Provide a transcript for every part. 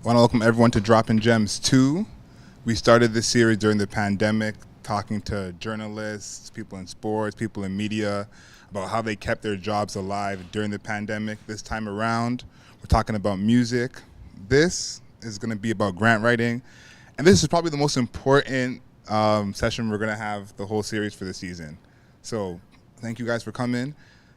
want to welcome everyone to Dropping Gems 2. We started this series during the pandemic, talking to journalists, people in sports, people in media, about how they kept their jobs alive during the pandemic. This time around, we're talking about music. This is going to be about grant writing, and this is probably the most important session we're going to have the whole series for the season. So thank you guys for coming.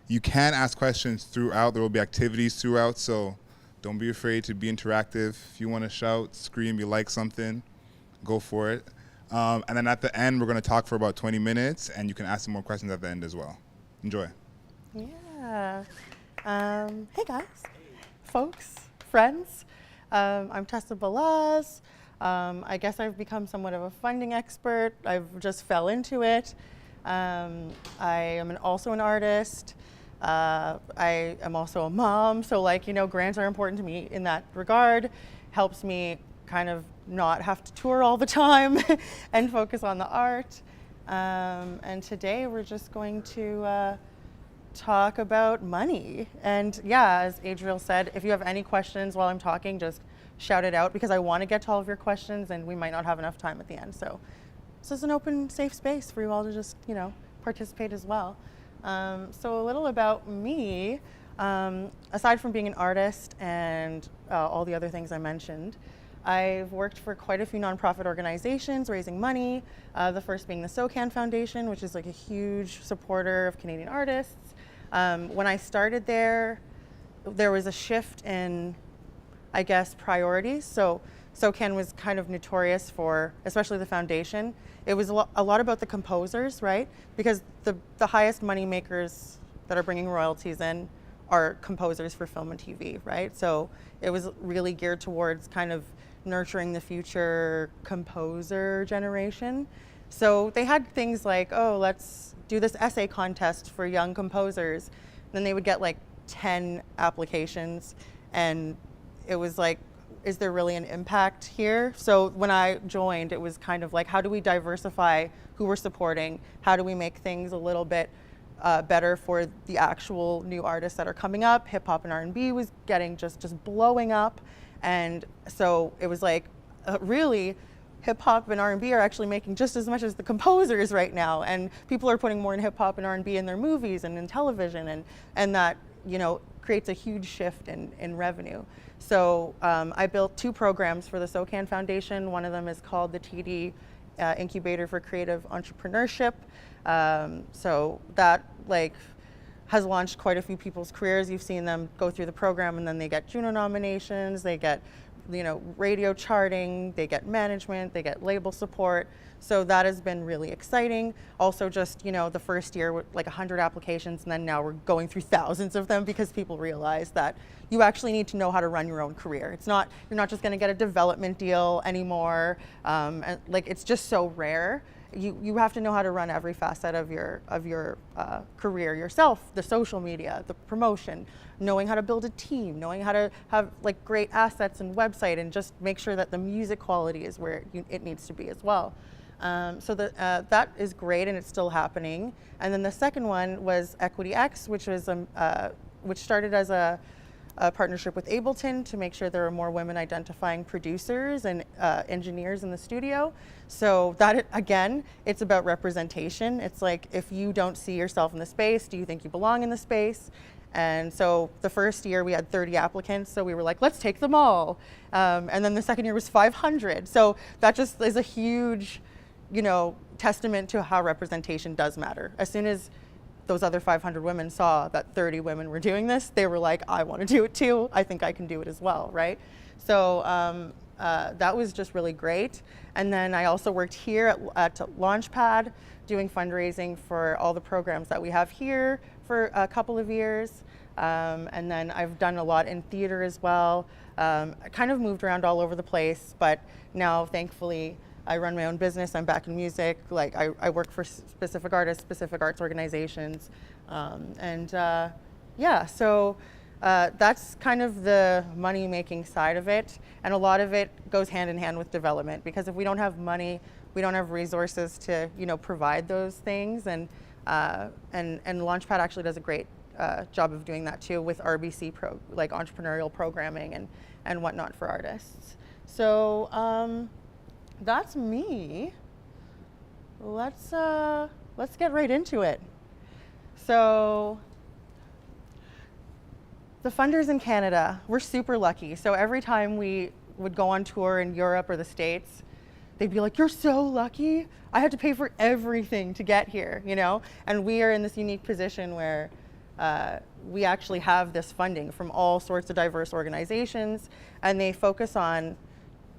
You can ask questions throughout. There will be activities throughout, so don't be afraid to be interactive. If you want to shout, scream, you like something, go for it. And then at the end, we're going to talk for about 20 minutes, and you can ask some more questions at the end as well. Enjoy. Yeah. Hey guys, folks, friends. I'm Tessa Balaz. I guess I've become somewhat of a funding expert. I've just fell into it. I am also an artist. I am also a mom, so grants are important to me in that regard. Helps me kind of not have to tour all the time and focus on the art. And today we're just going to talk about money. And yeah, as Adriel said, if you have any questions while I'm talking, just shout it out, because I want to get to all of your questions and we might not have enough time at the end. So this is an open, safe space for you all to just, participate as well. So a little about me, aside from being an artist and all the other things I mentioned, I've worked for quite a few nonprofit organizations raising money, the first being the SOCAN Foundation, which is like a huge supporter of Canadian artists. When I started there was a shift in, I guess, priorities. So SOCAN was kind of notorious for, especially the foundation, it was a lot about the composers, right? Because the highest money makers that are bringing royalties in are composers for film and TV, right? So it was really geared towards kind of nurturing the future composer generation. So they had things like, oh, let's do this essay contest for young composers. Then they would get like 10 applications, and it was like, is there really an impact here? So when I joined, it was kind of like, how do we diversify who we're supporting? How do we make things a little bit better for the actual new artists that are coming up? Hip hop and R&B was getting just blowing up. And so it was like, really, hip hop and R&B are actually making just as much as the composers right now. And people are putting more in hip hop and R&B in their movies and in television. And that, creates a huge shift in revenue. So I built 2 programs for the SOCAN Foundation. One of them is called the TD Incubator for Creative Entrepreneurship. So that has launched quite a few people's careers. You've seen them go through the program and then they get Juno nominations, they get radio charting, they get management, they get label support. So that has been really exciting. Also just, the first year with 100 applications, and then now we're going through thousands of them because people realize that you actually need to know how to run your own career. You're not just gonna get a development deal anymore. It's just so rare. You have to know how to run every facet of your career yourself, the social media, the promotion, knowing how to build a team, knowing how to have great assets and website, and just make sure that the music quality is where it needs to be as well. So that is great, and it's still happening. And then the second one was Equity X, which started as a partnership with Ableton to make sure there are more women identifying producers and engineers in the studio. So that, again, it's about representation. It's like, if you don't see yourself in the space, do you think you belong in the space? And so the first year we had 30 applicants, so we were like, let's take them all. And then the second year was 500. So that just is a huge, testament to how representation does matter. As soon as those other 500 women saw that 30 women were doing this, they were like, I want to do it too. I think I can do it as well, right? So that was just really great. And then I also worked here at Launchpad doing fundraising for all the programs that we have here for a couple of years. And then I've done a lot in theater as well. I kind of moved around all over the place, but now thankfully I run my own business. I'm back in music. I work for specific artists, specific arts organizations. So that's kind of the money-making side of it. And a lot of it goes hand in hand with development, because if we don't have money, we don't have resources to, provide those things. And Launchpad actually does a great job of doing that too, with RBC entrepreneurial programming and whatnot for artists. So that's me. Let's get right into it. So the funders in Canada, we're super lucky. So every time we would go on tour in Europe or the States, they'd be like, "You're so lucky. I had to pay for everything to get here," you know? And we are in this unique position where we actually have this funding from all sorts of diverse organizations, and they focus on,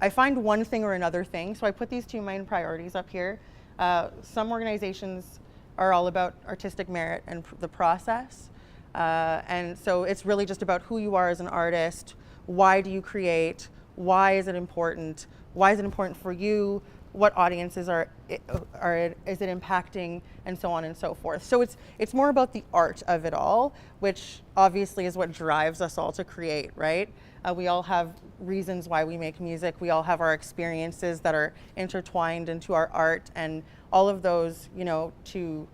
I find, one thing or another thing. So I put these two main priorities up here. Some organizations are all about artistic merit and the process. And so it's really just about who you are as an artist. Why do you create? Why is it important? Why is it important for you? What audiences is it impacting, and so on and so forth. So it's more about the art of it all, which obviously is what drives us all to create, right? We all have reasons why we make music. We all have our experiences that are intertwined into our art, and all of those, you know, to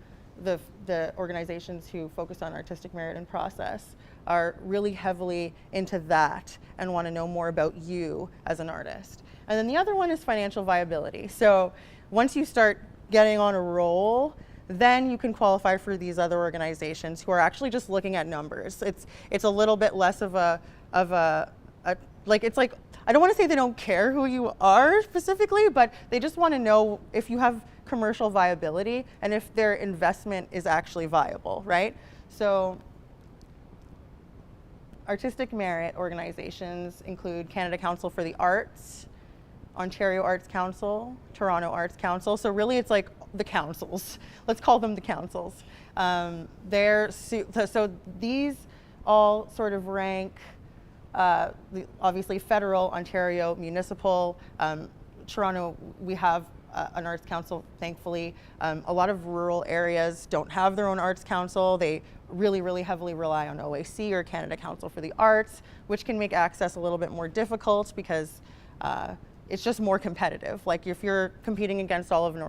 the organizations who focus on artistic merit and process are really heavily into that and want to know more about you as an artist. And then the other one is financial viability. So once you start getting on a roll, then you can qualify for these other organizations who are actually just looking at numbers. It's a little bit less of a like, it's like, I don't want to say they don't care who you are specifically, but they just want to know if you have commercial viability and if their investment is actually viable, right? So artistic merit organizations include Canada Council for the Arts, Ontario Arts Council, Toronto Arts Council. So really it's like the councils. Let's call them the councils. So these all sort of rank obviously federal, Ontario, municipal. Toronto, we have an arts council, thankfully. A lot of rural areas don't have their own arts council. They really, really heavily rely on OAC or Canada Council for the Arts, which can make access a little bit more difficult because it's just more competitive. Like if you're competing against all of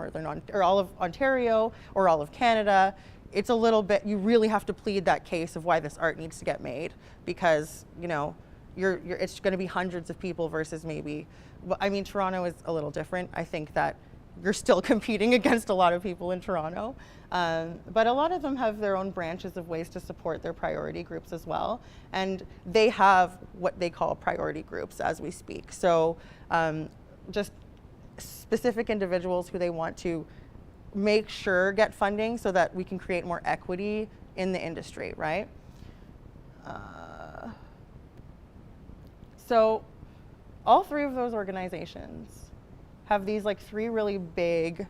all of Ontario or all of Canada, it's a little bit, you really have to plead that case of why this art needs to get made, because, you know, it's going to be hundreds of people versus maybe, I mean, Toronto is a little different. I think that you're still competing against a lot of people in Toronto, but a lot of them have their own branches of ways to support their priority groups as well, and they have what they call priority groups as we speak. So just specific individuals who they want to make sure get funding so that we can create more equity in the industry, right? So all three of those organizations have these like three really big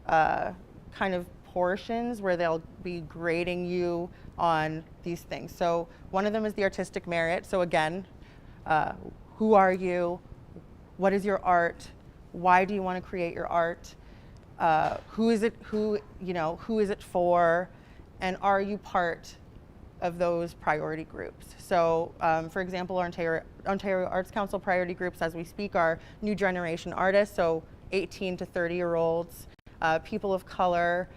kind of portions where they'll be grading you on these things. So one of them is the artistic merit. So again, who are you? What is your art? Why do you want to create your art? Who is it for? And are you part of those priority groups? So for example, Ontario Arts Council priority groups as we speak are new generation artists, so 18 to 30-year-olds, people of color,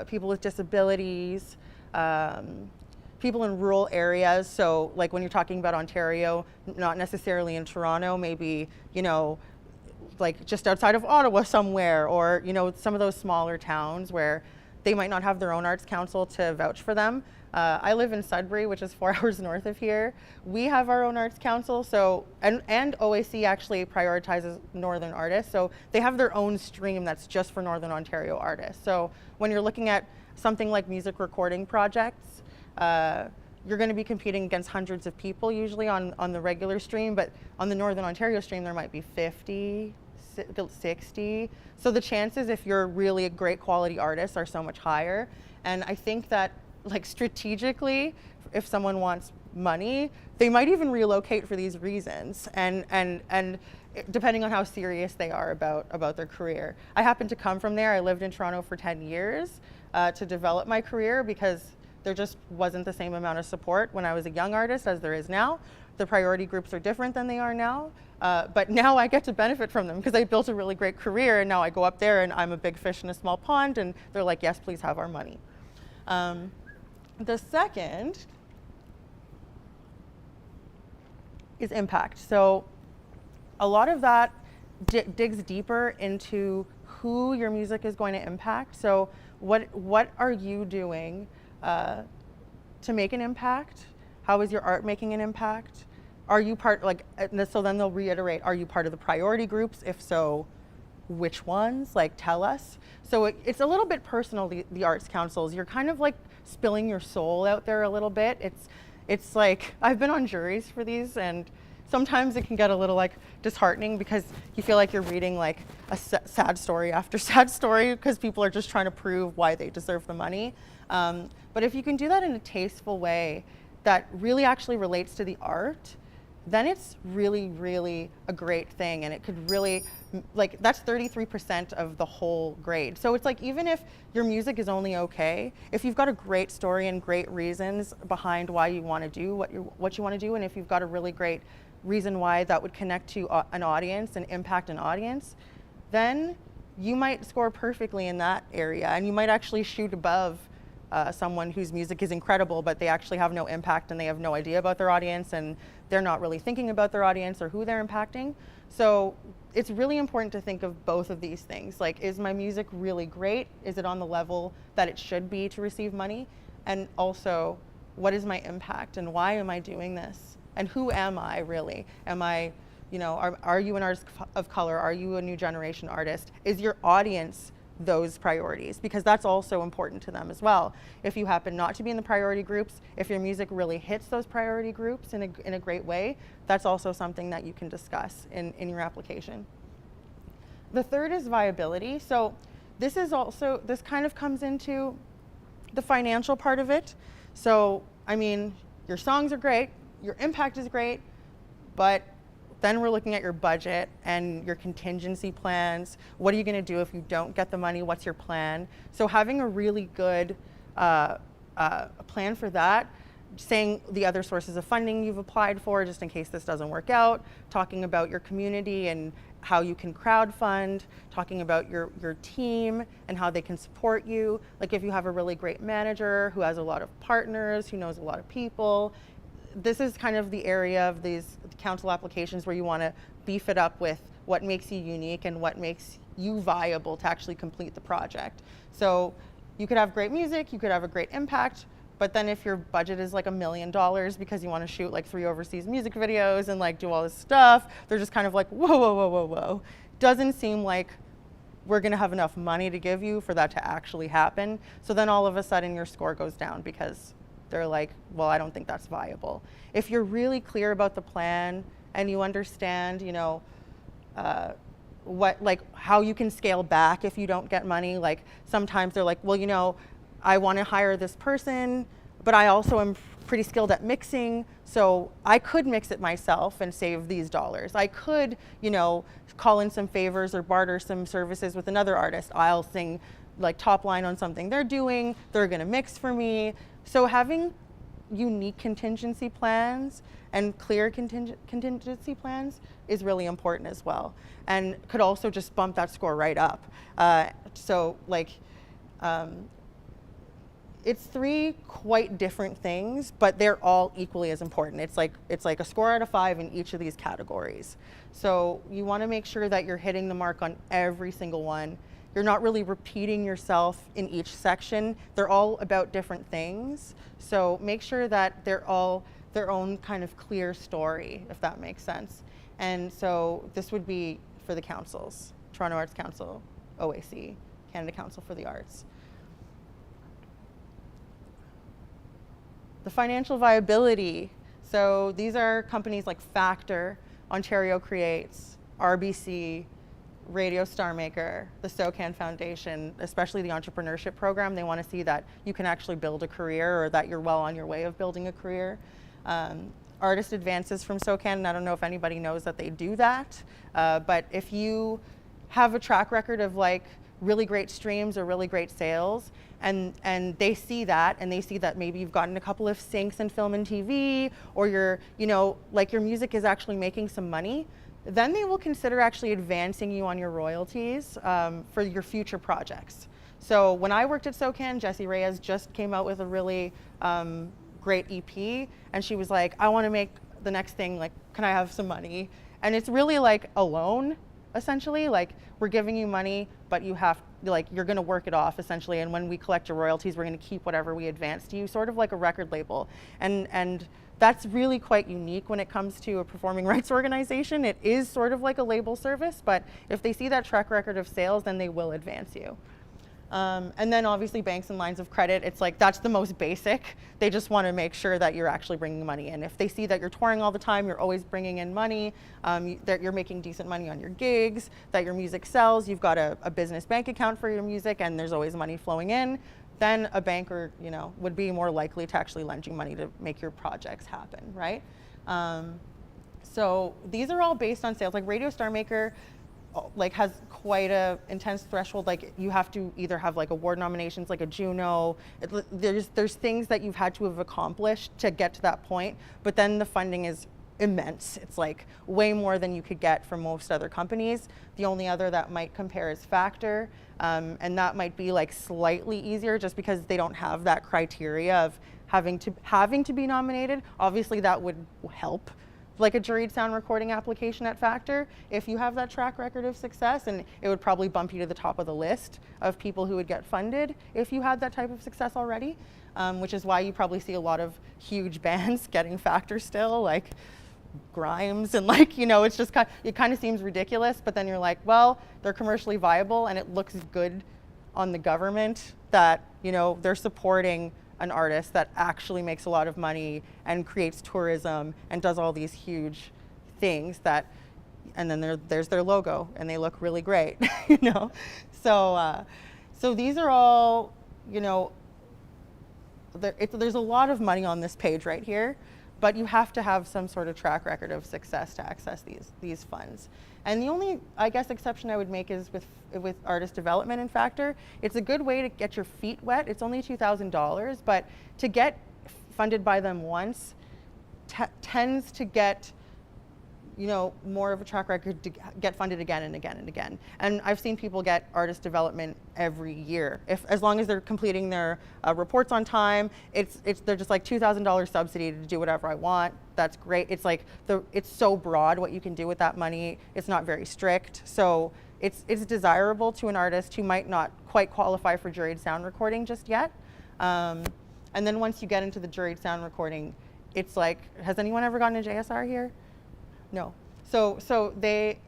people with disabilities, people in rural areas. So like when you're talking about Ontario, not necessarily in Toronto, maybe, you know, like just outside of Ottawa somewhere, or, you know, some of those smaller towns where they might not have their own arts council to vouch for them. I live in Sudbury, which is 4 hours north of here. We have our own arts council, so and OAC actually prioritizes Northern artists, so they have their own stream that's just for Northern Ontario artists. So when you're looking at something like music recording projects, you're going to be competing against hundreds of people usually on the regular stream, but on the Northern Ontario stream there might be 50, 60. So the chances, if you're really a great quality artist, are so much higher. And I think that, like, strategically, if someone wants money, they might even relocate for these reasons, and depending on how serious they are about their career. I happen to come from there. I lived in Toronto for 10 years to develop my career, because there just wasn't the same amount of support when I was a young artist as there is now. The priority groups are different than they are now, but now I get to benefit from them because I built a really great career, and now I go up there and I'm a big fish in a small pond, and they're like, yes, please have our money. The second is impact. So a lot of that digs deeper into who your music is going to impact. So what are you doing to make an impact? How is your art making an impact? Are you part, like, so then they'll reiterate, are you part of the priority groups? If so, which ones? Like, tell us. So it's a little bit personal, the arts councils. You're kind of like spilling your soul out there a little bit. It's like, I've been on juries for these, and sometimes it can get a little like disheartening because you feel like you're reading like a sad story after sad story because people are just trying to prove why they deserve the money. But if you can do that in a tasteful way that really actually relates to the art, then it's really, really a great thing. And it could really, like, that's 33% of the whole grade. So it's like, even if your music is only okay, if you've got a great story and great reasons behind why you want to do what you want to do, and if you've got a really great reason why that would connect to an audience and impact an audience, then you might score perfectly in that area, and you might actually shoot above someone whose music is incredible, but they actually have no impact and they have no idea about their audience, and they're not really thinking about their audience or who they're impacting. So it's really important to think of both of these things. Like, is my music really great? Is it on the level that it should be to receive money? And also, what is my impact and why am I doing this? And who am I really? Am I, are you an artist of color? Are you a new generation artist? Is your audience those priorities? Because that's also important to them as well. If you happen not to be in the priority groups, if your music really hits those priority groups in a great way, that's also something that you can discuss in your application. The third is viability. So this kind of comes into the financial part of it. So, I mean, your songs are great, your impact is great, but then we're looking at your budget and your contingency plans. What are you going to do if you don't get the money? What's your plan? So having a really good plan for that, saying the other sources of funding you've applied for just in case this doesn't work out, talking about your community and how you can crowdfund, talking about your team and how they can support you. Like, if you have a really great manager who has a lot of partners, who knows a lot of people, this is kind of the area of these council applications where you want to beef it up with what makes you unique and what makes you viable to actually complete the project. So you could have great music, you could have a great impact, but then if your budget is like $1 million because you want to shoot like 3 overseas music videos and like do all this stuff, they're just kind of like, whoa, whoa, whoa, whoa, whoa. Doesn't seem like we're going to have enough money to give you for that to actually happen. So then all of a sudden your score goes down because they're like, well, I don't think that's viable. If you're really clear about the plan and you understand, how you can scale back if you don't get money. Like, sometimes they're like, well, I want to hire this person, but I also am pretty skilled at mixing, so I could mix it myself and save these dollars. I could, call in some favors or barter some services with another artist. I'll sing like top line on something they're doing, they're gonna mix for me. So having unique contingency plans and clear contingency plans is really important as well, and could also just bump that score right up. It's 3 quite different things, but they're all equally as important. It's like a score out of 5 in each of these categories. So you want to make sure that you're hitting the mark on every single one. You're not really repeating yourself in each section. They're all about different things. So make sure that they're all their own kind of clear story, if that makes sense. And so this would be for the councils: Toronto Arts Council, OAC, Canada Council for the Arts. The financial viability. So these are companies like Factor, Ontario Creates, RBC, Radio Star Maker, the SOCAN Foundation, especially the entrepreneurship program. They want to see that you can actually build a career, or that you're well on your way of building a career. Artist advances from SOCAN, and I don't know if anybody knows that they do that, but if you have a track record of like really great streams or really great sales, and they see that, and they see that maybe you've gotten a couple of syncs in film and TV, or your music is actually making some money, then they will consider actually advancing you on your royalties for your future projects. So when I worked at SOCAN, Jessie Reyes just came out with a really great EP, and she was like, I want to make the next thing, like, can I have some money? And it's really like a loan, essentially. Like, we're giving you money, but you have, like, you're going to work it off, essentially. And when we collect your royalties, we're going to keep whatever we advance to you, sort of like a record label. And that's really quite unique when it comes to a performing rights organization. It is sort of like a label service, but if they see that track record of sales, then they will advance you. And then obviously banks and lines of credit, it's like that's the most basic. They just want to make sure that you're actually bringing money in. If they see that you're touring all the time, you're always bringing in money, that you're making decent money on your gigs, that your music sells, you've got a business bank account for your music, and there's always money flowing in, then a banker, would be more likely to actually lend you money to make your projects happen, right? So these are all based on sales. Like Radio Star Maker, has quite a intense threshold. Like, you have to either have like award nominations, like a Juno. There's things that you've had to have accomplished to get to that point, but then the funding is immense. It's like way more than you could get from most other companies. The only other that might compare is Factor, and that might be like slightly easier just because they don't have that criteria of having to be nominated. Obviously that would help, like a juried sound recording application at Factor, if you have that track record of success, and it would probably bump you to the top of the list of people who would get funded if you had that type of success already, which is why you probably see a lot of huge bands getting Factor still, like Grimes, and it's just it kind of seems ridiculous, but then you're like, well, they're commercially viable and it looks good on the government that, they're supporting an artist that actually makes a lot of money and creates tourism and does all these huge things and then there's their logo and they look really great, So these are all, there's a lot of money on this page right here, but you have to have some sort of track record of success to access these funds. And the only, I guess, exception I would make is with artist development in Factor. It's a good way to get your feet wet. It's only $2,000, but to get funded by them once tends to get, more of a track record to get funded again and again and again. And I've seen people get artist development every year, as long as they're completing their reports on time. They're just like $2,000 subsidy to do whatever I want. That's great. It's like it's so broad what you can do with that money. It's not very strict, so it's desirable to an artist who might not quite qualify for juried sound recording just yet. And then once you get into the juried sound recording, it's like, has anyone ever gotten a JSR here? No. So they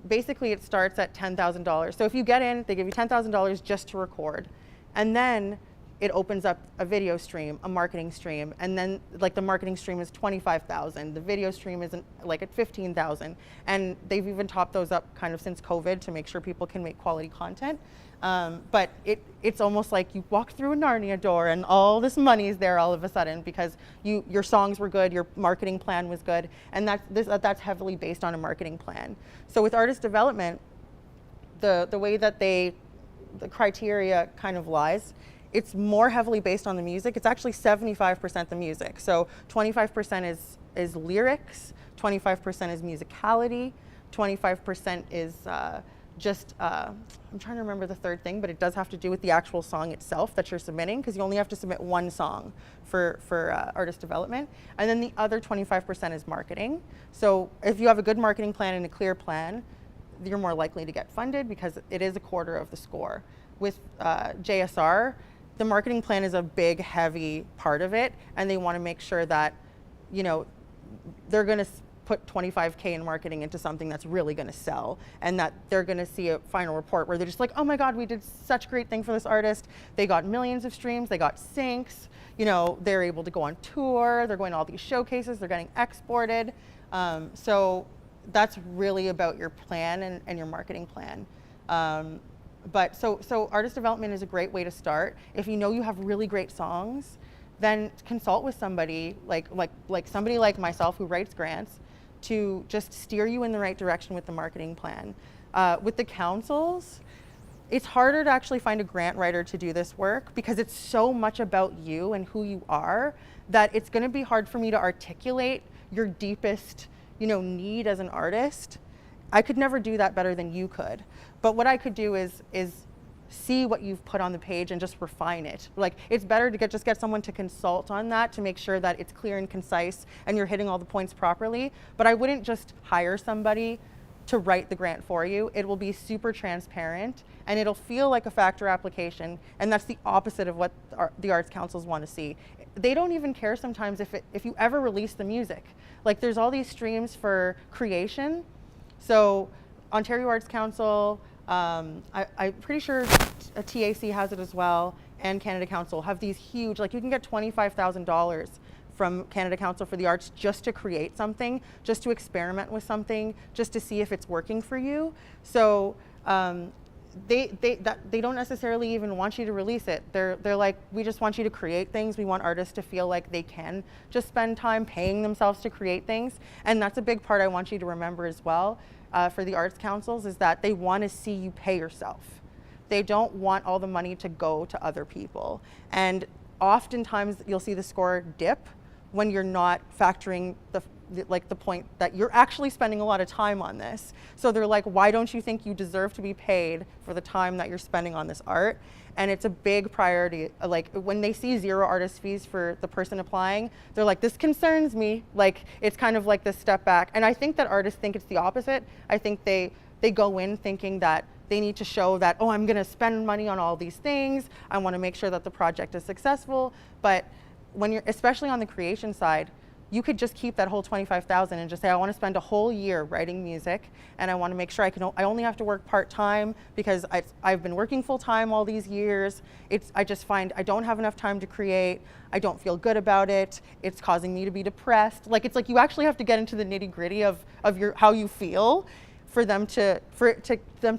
basically, it starts at $10,000. So if you get in, they give you $10,000 just to record, and then it opens up a video stream, a marketing stream, and then like the marketing stream is $25,000. The video stream isn't like at $15,000, and they've even topped those up kind of since COVID to make sure people can make quality content. But it's almost like you walk through a Narnia door and all this money is there all of a sudden because your songs were good, your marketing plan was good, and that's heavily based on a marketing plan. So with artist development, the way that the criteria kind of lies, it's more heavily based on the music. It's actually 75% the music. So 25% is lyrics, 25% is musicality, 25% is I'm trying to remember the third thing, but it does have to do with the actual song itself that you're submitting, because you only have to submit one song for artist development. And then the other 25% is marketing. So if you have a good marketing plan and a clear plan, you're more likely to get funded because it is a quarter of the score. With JSR, the marketing plan is a big, heavy part of it, and they want to make sure that, they're going to put $25K in marketing into something that's really going to sell, and that they're going to see a final report where they're just like, oh my God, we did such a great thing for this artist. They got millions of streams, they got syncs, they're able to go on tour, they're going to all these showcases, they're getting exported. So that's really about your plan and your marketing plan. But so artist development is a great way to start. If you know you have really great songs, then consult with somebody like somebody like myself who writes grants to just steer you in the right direction with the marketing plan. With the councils, it's harder to actually find a grant writer to do this work because it's so much about you and who you are that it's going to be hard for me to articulate your deepest, need as an artist. I could never do that better than you could. But what I could do is see what you've put on the page and just refine it. Like, it's better to just get someone to consult on that to make sure that it's clear and concise and you're hitting all the points properly. But I wouldn't just hire somebody to write the grant for you. It will be super transparent and it'll feel like a factor application, and that's the opposite of what the arts councils want to see. They don't even care sometimes if you ever release the music. Like, there's all these streams for creation. So Ontario Arts Council, I'm pretty sure a TAC has it as well, and Canada Council have these huge, like, you can get $25,000 from Canada Council for the Arts just to create something, just to experiment with something, just to see if it's working for you. So they don't necessarily even want you to release it. They're like, we just want you to create things. We want artists to feel like they can just spend time paying themselves to create things. And that's a big part I want you to remember as well for the arts councils, is that they want to see you pay yourself. They don't want all the money to go to other people. And oftentimes you'll see the score dip when you're not factoring the point that you're actually spending a lot of time on this. So they're like, why don't you think you deserve to be paid for the time that you're spending on this art? And it's a big priority. Like, when they see 0 artist fees for the person applying, they're like, this concerns me. Like, it's kind of like this step back. And I think that artists think it's the opposite. I think they go in thinking that they need to show that, oh, I'm gonna spend money on all these things. I wanna make sure that the project is successful. But when you're, especially on the creation side, you could just keep that whole $25,000 and just say, I want to spend a whole year writing music, and I want to make sure I only have to work part-time because I've been working full-time all these years. I just find I don't have enough time to create. I don't feel good about it. It's causing me to be depressed. Like, it's like you actually have to get into the nitty-gritty of how you feel for them to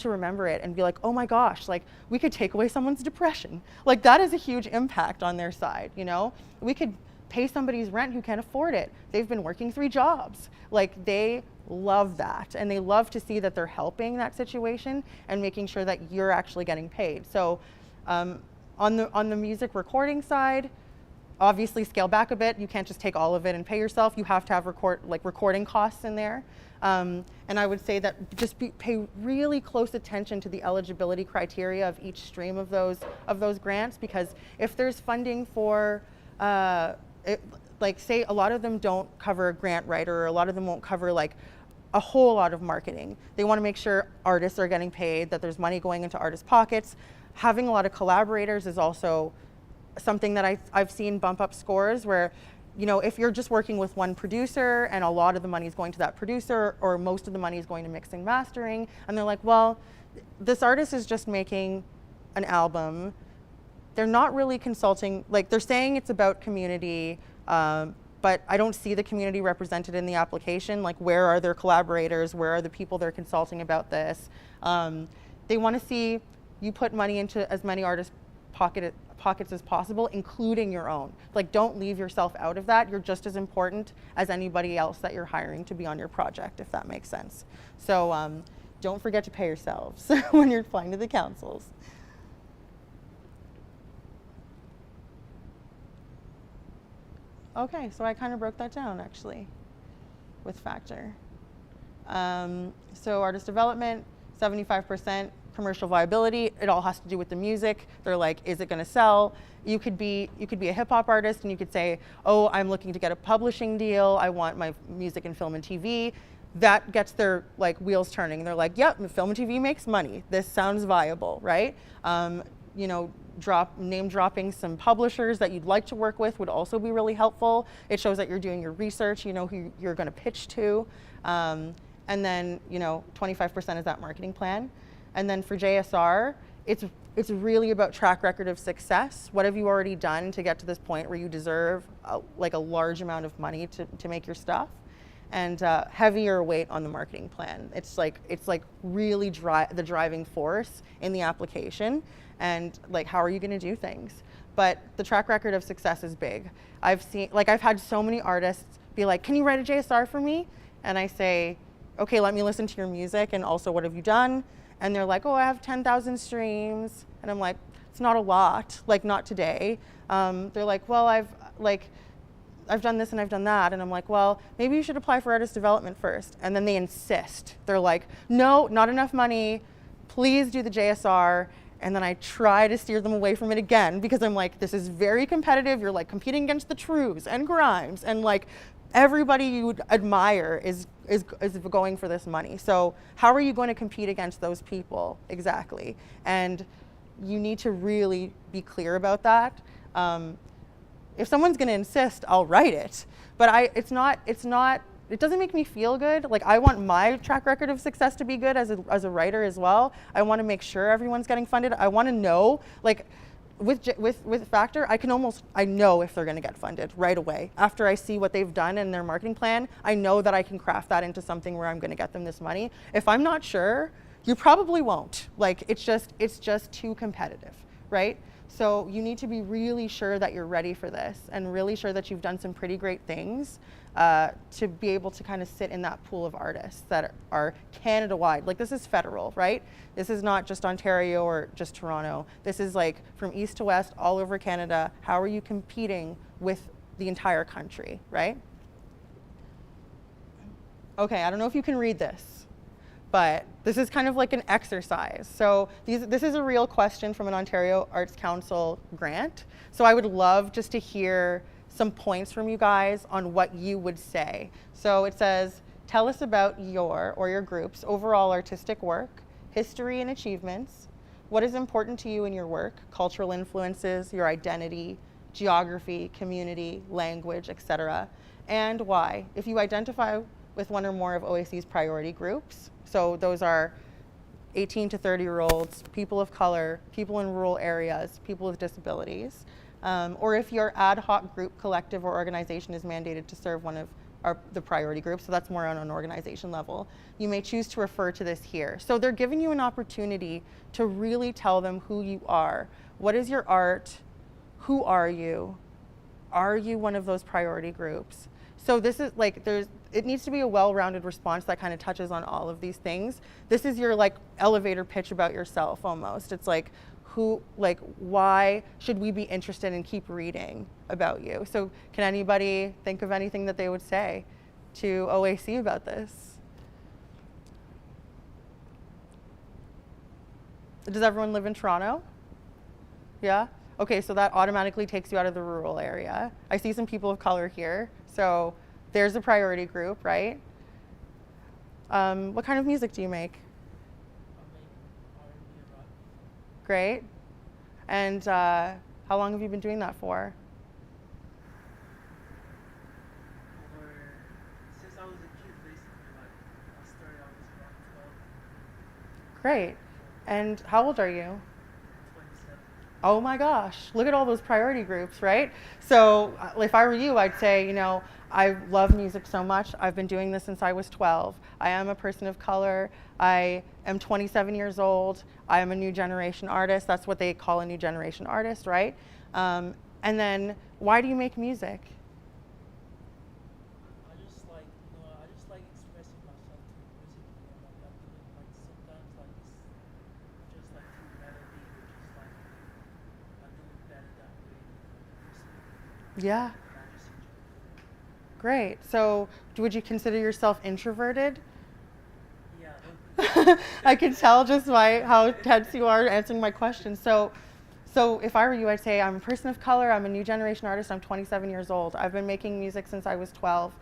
remember it and be like, oh my gosh, like, we could take away someone's depression. Like, that is a huge impact on their side, you know? We could pay somebody's rent who can't afford it. They've been working 3 jobs. Like, they love that, and they love to see that they're helping that situation and making sure that you're actually getting paid. So on the music recording side, obviously scale back a bit. You can't just take all of it and pay yourself. You have to have recording costs in there. And I would say that just pay really close attention to the eligibility criteria of each stream of those grants, because if there's funding for like, say a lot of them don't cover a grant writer, or a lot of them won't cover like a whole lot of marketing. They want to make sure artists are getting paid, that there's money going into artists' pockets. Having a lot of collaborators is also something that I've seen bump up scores, where, you know, if you're just working with one producer and a lot of the money is going to that producer, or most of the money is going to mixing and mastering, and they're like, well, this artist is just making an album. They're not really consulting, like, they're saying it's about community, but I don't see the community represented in the application. Like, where are their collaborators? Where are the people they're consulting about this? They want to see you put money into as many artists' pockets as possible, including your own. Like, don't leave yourself out of that. You're just as important as anybody else that you're hiring to be on your project, if that makes sense. So don't forget to pay yourselves when you're applying to the councils. Okay, so I kind of broke that down actually with factor. So artist development, 75%. Commercial viability, it all has to do with the music. They're like, is it gonna sell? You could be a hip hop artist and you could say, oh, I'm looking to get a publishing deal. I want my music in film and TV. That gets their like wheels turning. They're like, yep, film and TV makes money. This sounds viable, right? You know, name dropping some publishers that you'd like to work with would also be really helpful. It shows that you're doing your research, you know who you're gonna pitch to. And then, you know, 25% is that marketing plan. And then for JSR, it's really about track record of success. What have you already done to get to this point where you deserve like a large amount of money to make your stuff? And heavier weight on the marketing plan. It's like really the driving force in the application, and like, how are you gonna do things? But the track record of success is big. I've had so many artists be like, can you write a JSR for me? And I say, okay, let me listen to your music, and also, what have you done? And they're like, oh, I have 10,000 streams. And I'm like, it's not a lot, like, not today. They're like, well, I've done this and I've done that. And I'm like, well, maybe you should apply for artist development first. And then they insist. They're like, no, not enough money. Please do the JSR. And then I try to steer them away from it again because I'm like, this is very competitive. You're like competing against the Trues and Grimes and like everybody you would admire is going for this money. So how are you going to compete against those people exactly? And you need to really be clear about that. If someone's going to insist, I'll write it. But it doesn't make me feel good. Like, I want my track record of success to be good as a writer as well. I want to make sure everyone's getting funded. I want to know, like, with Factor, I know if they're going to get funded right away. After I see what they've done in their marketing plan, I know that I can craft that into something where I'm going to get them this money. If I'm not sure, you probably won't. Like, it's just too competitive, right? So you need to be really sure that you're ready for this and really sure that you've done some pretty great things to be able to kind of sit in that pool of artists that are Canada-wide. Like, this is federal, right? This is not just Ontario or just Toronto. This is like from east to west, all over Canada. How are you competing with the entire country, right? Okay, I don't know if you can read this, but this is kind of like an exercise. So this is a real question from an Ontario Arts Council grant. So I would love just to hear some points from you guys on what you would say. So it says, tell us about your group's overall artistic work, history and achievements, what is important to you in your work, cultural influences, your identity, geography, community, language, etc., and why. If you identify with one or more of OAC's priority groups, so those are 18 to 30-year-olds, people of color, people in rural areas, people with disabilities, or if your ad hoc group, collective, or organization is mandated to serve one of the priority groups, so that's more on an organization level, you may choose to refer to this here. So they're giving you an opportunity to really tell them who you are. What is your art? Who are you? Are you one of those priority groups? So this is like, it needs to be a well-rounded response that kind of touches on all of these things. This is your like elevator pitch about yourself almost. It's like, why should we be interested and keep reading about you? So can anybody think of anything that they would say to OAC about this? Does everyone live in Toronto? Yeah? Okay, so that automatically takes you out of the rural area. I see some people of color here. So there's a priority group, right? What kind of music do you make? Great. And how long have you been doing that for? Since I was a kid, basically, like, I started, I was around 12. Great. And how old are you? 27. Oh my gosh, look at all those priority groups, right? So if I were you, I'd say, I love music so much. I've been doing this since I was 12. I am a person of color. I am 27 years old. I am a new generation artist. That's what they call a new generation artist, right? And then why do you make music? I just like, I just like expressing myself through music. Like, I do it, like, sometimes, like, it's just like through melody, or just like, I do it better that way. Yeah. I just enjoy it. Great. So would you consider yourself introverted? Yeah. I can tell just by how tense you are answering my question. So if I were you, I'd say I'm a person of color, I'm a new generation artist, I'm 27 years old. I've been making music since I was 12.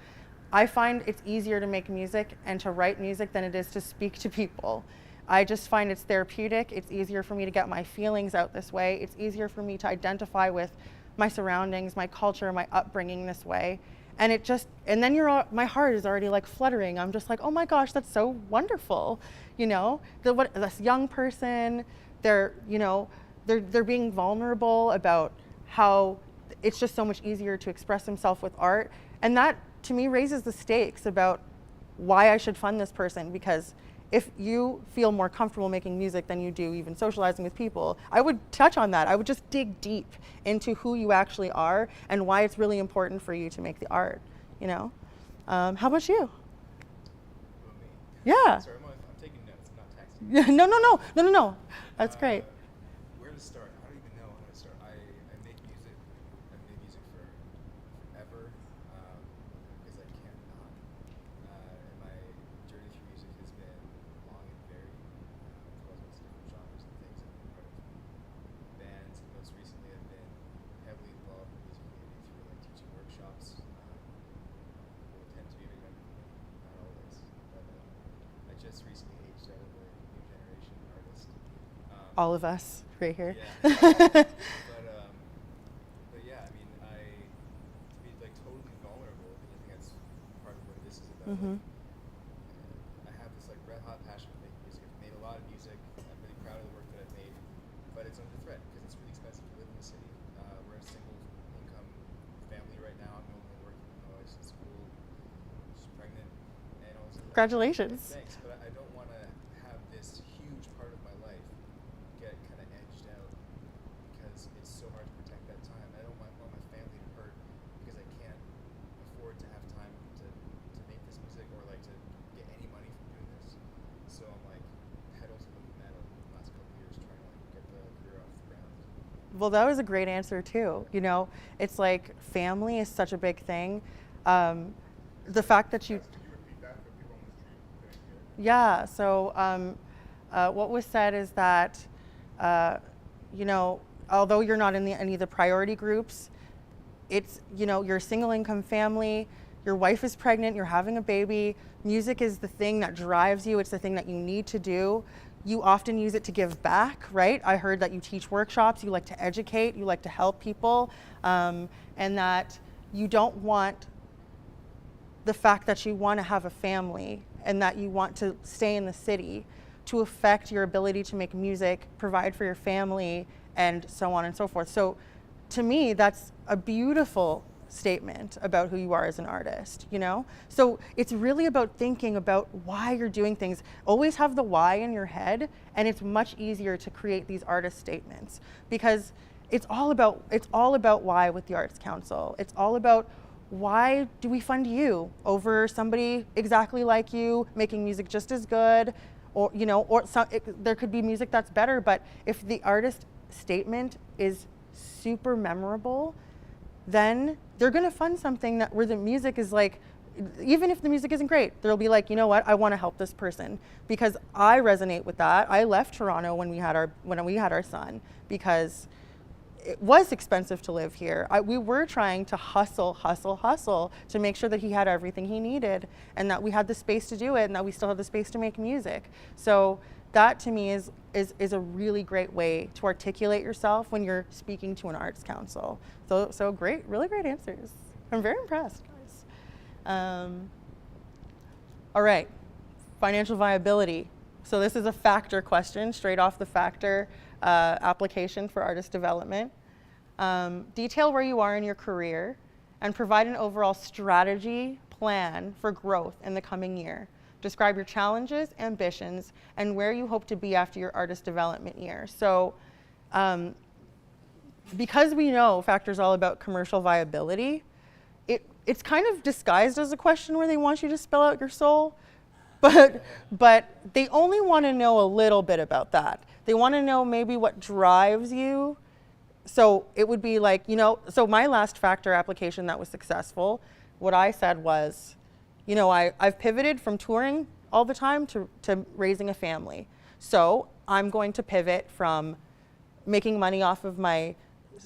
I find it's easier to make music and to write music than it is to speak to people. I just find it's therapeutic. It's easier for me to get my feelings out this way. It's easier for me to identify with my surroundings, my culture, my upbringing this way. And then my heart is already like fluttering. I'm just like, oh my gosh, that's so wonderful. This young person, they're being vulnerable about how it's just so much easier to express himself with art. And that to me raises the stakes about why I should fund this person, because if you feel more comfortable making music than you do even socializing with people, I would touch on that. I would just dig deep into who you actually are and why it's really important for you to make the art, How about you? Well, me. Yeah. Sorry, I'm taking notes. I'm not texting. No. That's great. Where to start? I don't even know how to start. I make music. I've made music forever because I can't not. And my journey through music has been long and varied. I've different genres and things I've been part of just recently aged out of the new generation artist. All of us right here. Yeah. But yeah, I mean, to be like totally vulnerable, I think that's part of what this is about. Mhm. Like, I have this like red hot passion for making music. I've made a lot of music. I'm really proud of the work that I've made, but it's under threat because it's really expensive to live in the city. We're a single income family right now. I'm the only one working. My wife's in school. She's pregnant, and all this other Congratulations. Thanks, but I don't want to have this huge part of my life get kind of edged out because it's so hard to protect that time. I don't want my family to hurt because I can't afford to have time to make this music or like to get any money from doing this. So I'm like pedal to the metal the last couple of years trying to like get the career off the ground. Well, that was a great answer too. You know, it's like family is such a big thing. The fact that you, Could you repeat that for people on the street who couldn't hear? yeah. So what was said is that, you know, although you're not in any of the priority groups, it's, you know, you're a single income family, your wife is pregnant, you're having a baby, music is the thing that drives you, it's the thing that you need to do. You often use it to give back, right? I heard that you teach workshops, you like to educate, you like to help people, and that you don't want the fact that you want to have a family and that you want to stay in the city to affect your ability to make music, provide for your family, and so on and so forth. So to me, that's a beautiful statement about who you are as an artist, you know? So it's really about thinking about why you're doing things. Always have the why in your head, and it's much easier to create these artist statements because it's all about why with the Arts Council. It's all about why do we fund you over somebody exactly like you making music just as good, or you know, or there could be music that's better, but if the artist statement is super memorable, then they're going to fund something that where the music is like, even if the music isn't great, they'll be like, you know what, I want to help this person because I resonate with that. I left Toronto when we had our son because it was expensive to live here. We were trying to hustle to make sure that he had everything he needed and that we had the space to do it and that we still have the space to make music. So that to me is a really great way to articulate yourself when you're speaking to an arts council. So great, really great answers. I'm very impressed, guys. All right, financial viability. So this is a factor question, straight off the factor application for artist development. Detail where you are in your career and provide an overall strategy plan for growth in the coming year. Describe your challenges, ambitions, and where you hope to be after your artist development year. So because we know Factor's all about commercial viability, it's kind of disguised as a question where they want you to spell out your soul, but they only want to know a little bit about that. They want to know maybe what drives you. So it would be like, you know, so my last Factor application that was successful, what I said was, you know, I've pivoted from touring all the time to raising a family. So I'm going to pivot from making money off of my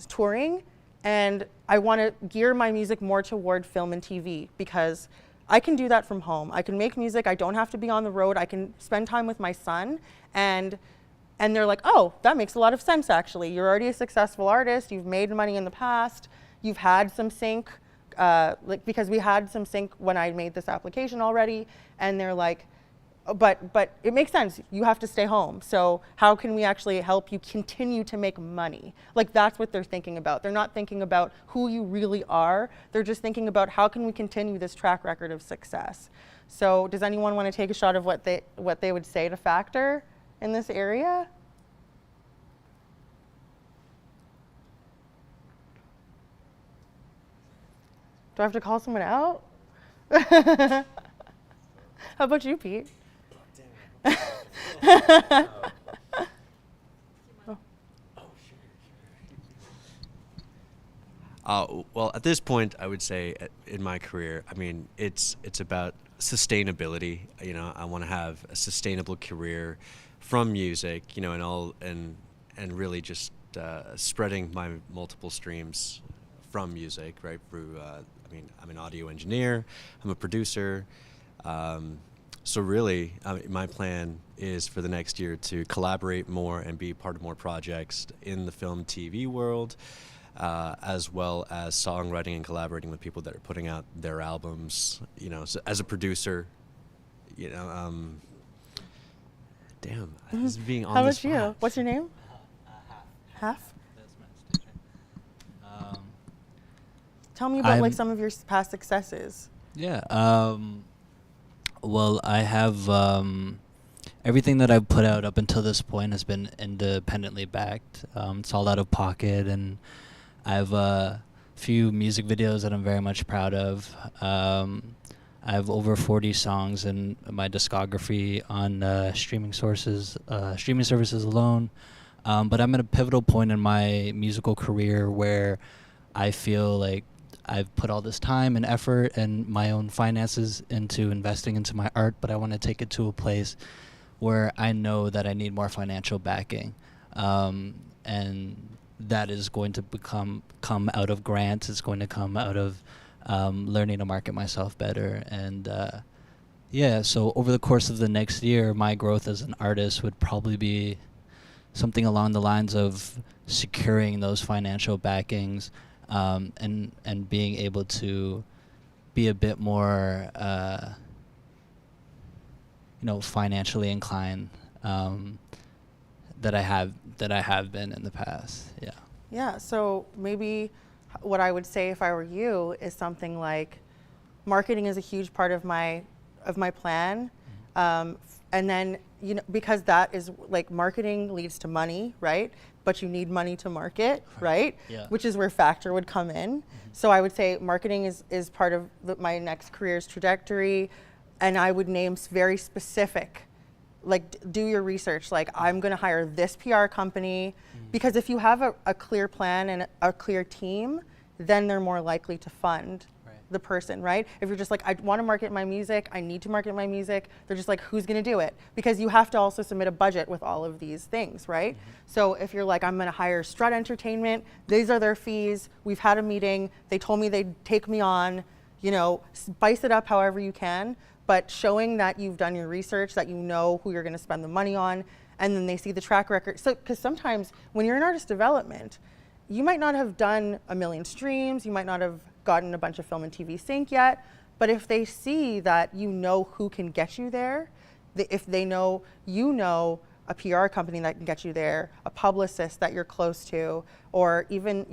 touring, and I want to gear my music more toward film and TV because I can do that from home. I can make music. I don't have to be on the road. I can spend time with my son, and they're like, oh, that makes a lot of sense, actually. You're already a successful artist. You've made money in the past. You've had some sync, because we had some sync when I made this application already. And they're like, but it makes sense. You have to stay home. So how can we actually help you continue to make money? Like, that's what they're thinking about. They're not thinking about who you really are. They're just thinking about how can we continue this track record of success. So does anyone want to take a shot of what they would say to Factor in this area? Do I have to call someone out? How about you, Pete? Well, at this point, I would say in my career, I mean, it's about sustainability. You know, I want to have a sustainable career from music, you know, and really just spreading my multiple streams from music, right? Through, I mean, I'm an audio engineer, I'm a producer, So really, my plan is for the next year to collaborate more and be part of more projects in the film TV world, as well as songwriting and collaborating with people that are putting out their albums. You know, so as a producer, you know, damn, this is being on How the about you? spot. What's your name? Half. That's my station. Tell me about like I'm- some of your past successes. Yeah. Well, I have everything that I've put out up until this point has been independently backed. It's all out of pocket, and I have a few music videos that I'm very much proud of. I have over 40 songs in my discography on streaming services alone. But I'm at a pivotal point in my musical career where I feel like I've put all this time and effort and my own finances into investing into my art, but I want to take it to a place where I know that I need more financial backing. And that is going to come out of grants. It's going to come out of learning to market myself better. And yeah, so over the course of the next year, my growth as an artist would probably be something along the lines of securing those financial backings, and being able to be a bit more, financially inclined, that I have been in the past. Yeah. Yeah, so maybe what I would say if I were you is something like marketing is a huge part of my plan. And then, because that is like marketing leads to money, right? But you need money to market, right? Yeah. Which is where Factor would come in. So I would say marketing is part of my next career's trajectory. And I would name very specific, like do your research. Like I'm gonna hire this PR company, because if you have a clear plan and a clear team, then they're more likely to fund the person, right? If you're just like, I want to market my music, I need to market my music, they're just like, who's going to do it? Because you have to also submit a budget with all of these things, right? So if you're like, I'm going to hire Strut Entertainment, these are their fees, we've had a meeting, they told me they'd take me on, spice it up however you can, but showing that you've done your research, that you know who you're going to spend the money on, and then they see the track record. So, because sometimes when you're in artist development, you might not have done 1 million streams, you might not have gotten a bunch of film and TV sync yet, but if they see that you know who can get you there, if they know a PR company that can get you there, a publicist that you're close to, or even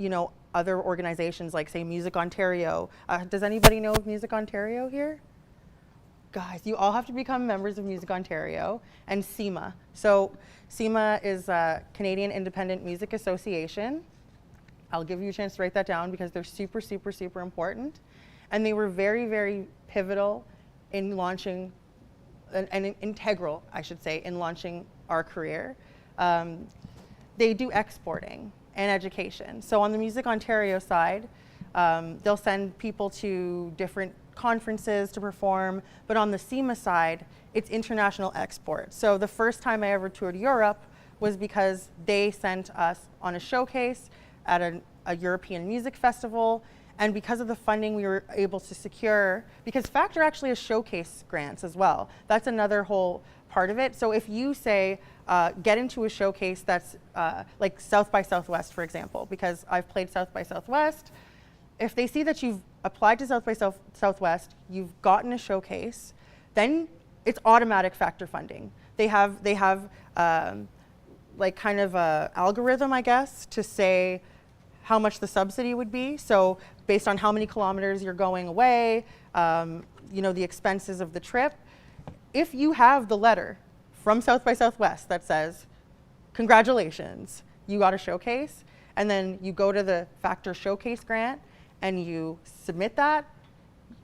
other organizations like say Music Ontario. Does anybody know of Music Ontario here? Guys, you all have to become members of Music Ontario and CIMA. So CIMA is a Canadian Independent Music Association. I'll give you a chance to write that down because they're super, super, super important. And they were very, very pivotal in launching, and integral, I should say, in launching our career. They do exporting and education. So on the Music Ontario side, they'll send people to different conferences to perform, but on the CIMA side, it's international export. So the first time I ever toured Europe was because they sent us on a showcase at a European music festival, and because of the funding we were able to secure, because Factor actually has showcase grants as well. That's another whole part of it. So if you say, get into a showcase that's like South by Southwest, for example, because I've played South by Southwest, if they see that you've applied to South by Southwest, you've gotten a showcase, then it's automatic Factor funding. They have like kind of a algorithm, I guess, to say how much the subsidy would be. So based on how many kilometers you're going away, the expenses of the trip. If you have the letter from South by Southwest that says, congratulations, you got a showcase, and then you go to the Factor Showcase grant and you submit that,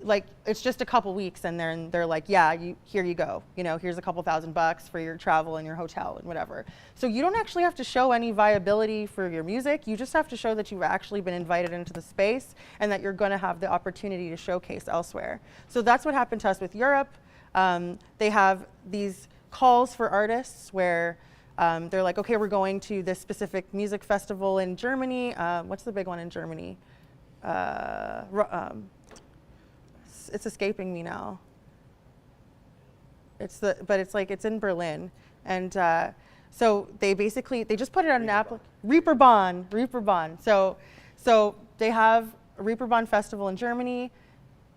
like it's just a couple weeks and they're like, yeah, here you go. Here's a couple $1,000 for your travel and your hotel and whatever. So you don't actually have to show any viability for your music. You just have to show that you've actually been invited into the space and that you're going to have the opportunity to showcase elsewhere. So that's what happened to us with Europe. They have these calls for artists where they're like, okay, we're going to this specific music festival in Germany. What's the big one in Germany? It's escaping me now. but it's like it's in Berlin, and so they just put it on an app. Reeperbahn. So they have a Reeperbahn festival in Germany.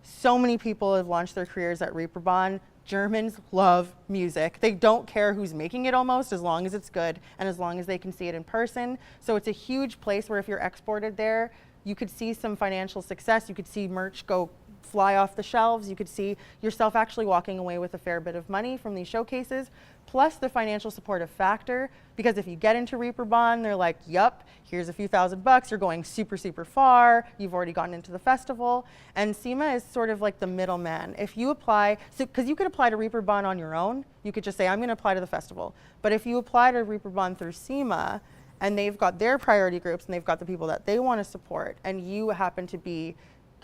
So many people have launched their careers at Reeperbahn. Germans love music. They don't care who's making it almost, as long as it's good and as long as they can see it in person. So it's a huge place where if you're exported there, you could see some financial success. You could see merch go fly off the shelves. You could see yourself actually walking away with a fair bit of money from these showcases, plus the financial supportive factor. Because if you get into Reeperbahn, they're like, yup, here's a few $1,000, you're going super, super far, you've already gotten into the festival. And SEMA is sort of like the middleman. If you apply, because you could apply to Reeperbahn on your own, you could just say, I'm gonna apply to the festival. But if you apply to Reeperbahn through SEMA, and they've got their priority groups and they've got the people that they wanna support, and you happen to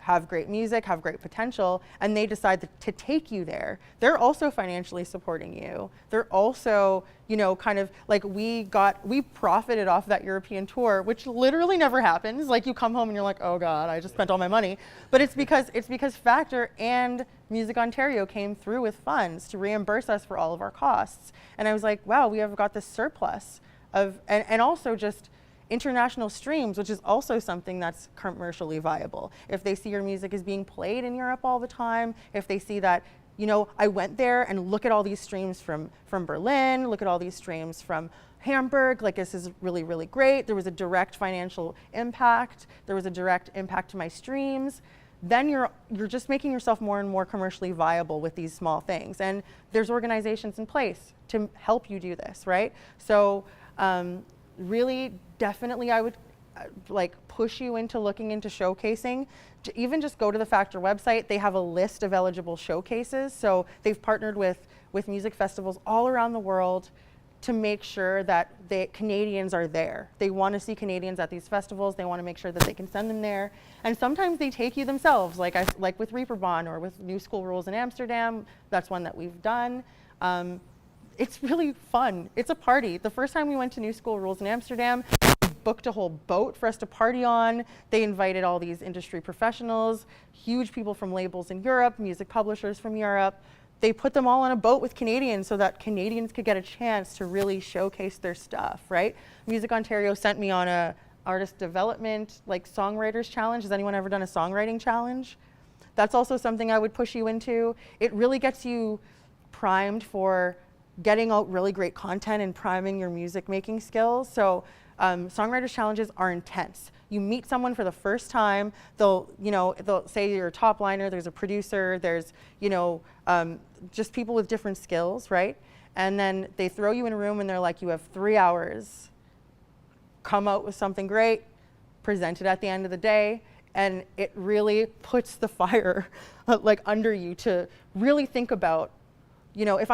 have great music, have great potential, and they decide to take you there, they're also financially supporting you. They're also, kind of like we profited off that European tour, which literally never happens. Like you come home and you're like, oh God, I just spent all my money. But it's because Factor and Music Ontario came through with funds to reimburse us for all of our costs. And I was like, wow, we have got this surplus and also just international streams, which is also something that's commercially viable. If they see your music is being played in Europe all the time, if they see that, I went there and look at all these streams from Berlin, look at all these streams from Hamburg, like this is really, really great. There was a direct financial impact. There was a direct impact to my streams. Then you're just making yourself more and more commercially viable with these small things. And there's organizations in place to help you do this, right? So, really, definitely I would push you into looking into showcasing. To even just go to the Factor website, they have a list of eligible showcases. So they've partnered with music festivals all around the world to make sure that the Canadians are there. They want to see Canadians at these festivals. They want to make sure that they can send them there. And sometimes they take you themselves, like with Reeperbahn or with New School Rules in Amsterdam. That's one that we've done. It's really fun. It's a party. The first time we went to New School Rules in Amsterdam, they booked a whole boat for us to party on. They invited all these industry professionals, huge people from labels in Europe, music publishers from Europe. They put them all on a boat with Canadians so that Canadians could get a chance to really showcase their stuff, right? Music Ontario sent me on a artist development, songwriters challenge. Has anyone ever done a songwriting challenge? That's also something I would push you into. It really gets you primed for getting out really great content and priming your music making skills. So songwriters challenges are intense. You meet someone for the first time, they'll say you're a top liner, there's a producer, there's, just people with different skills, right? And then they throw you in a room and they're like, you have 3 hours. Come out with something great, present it at the end of the day, and it really puts the fire under you to really think about, if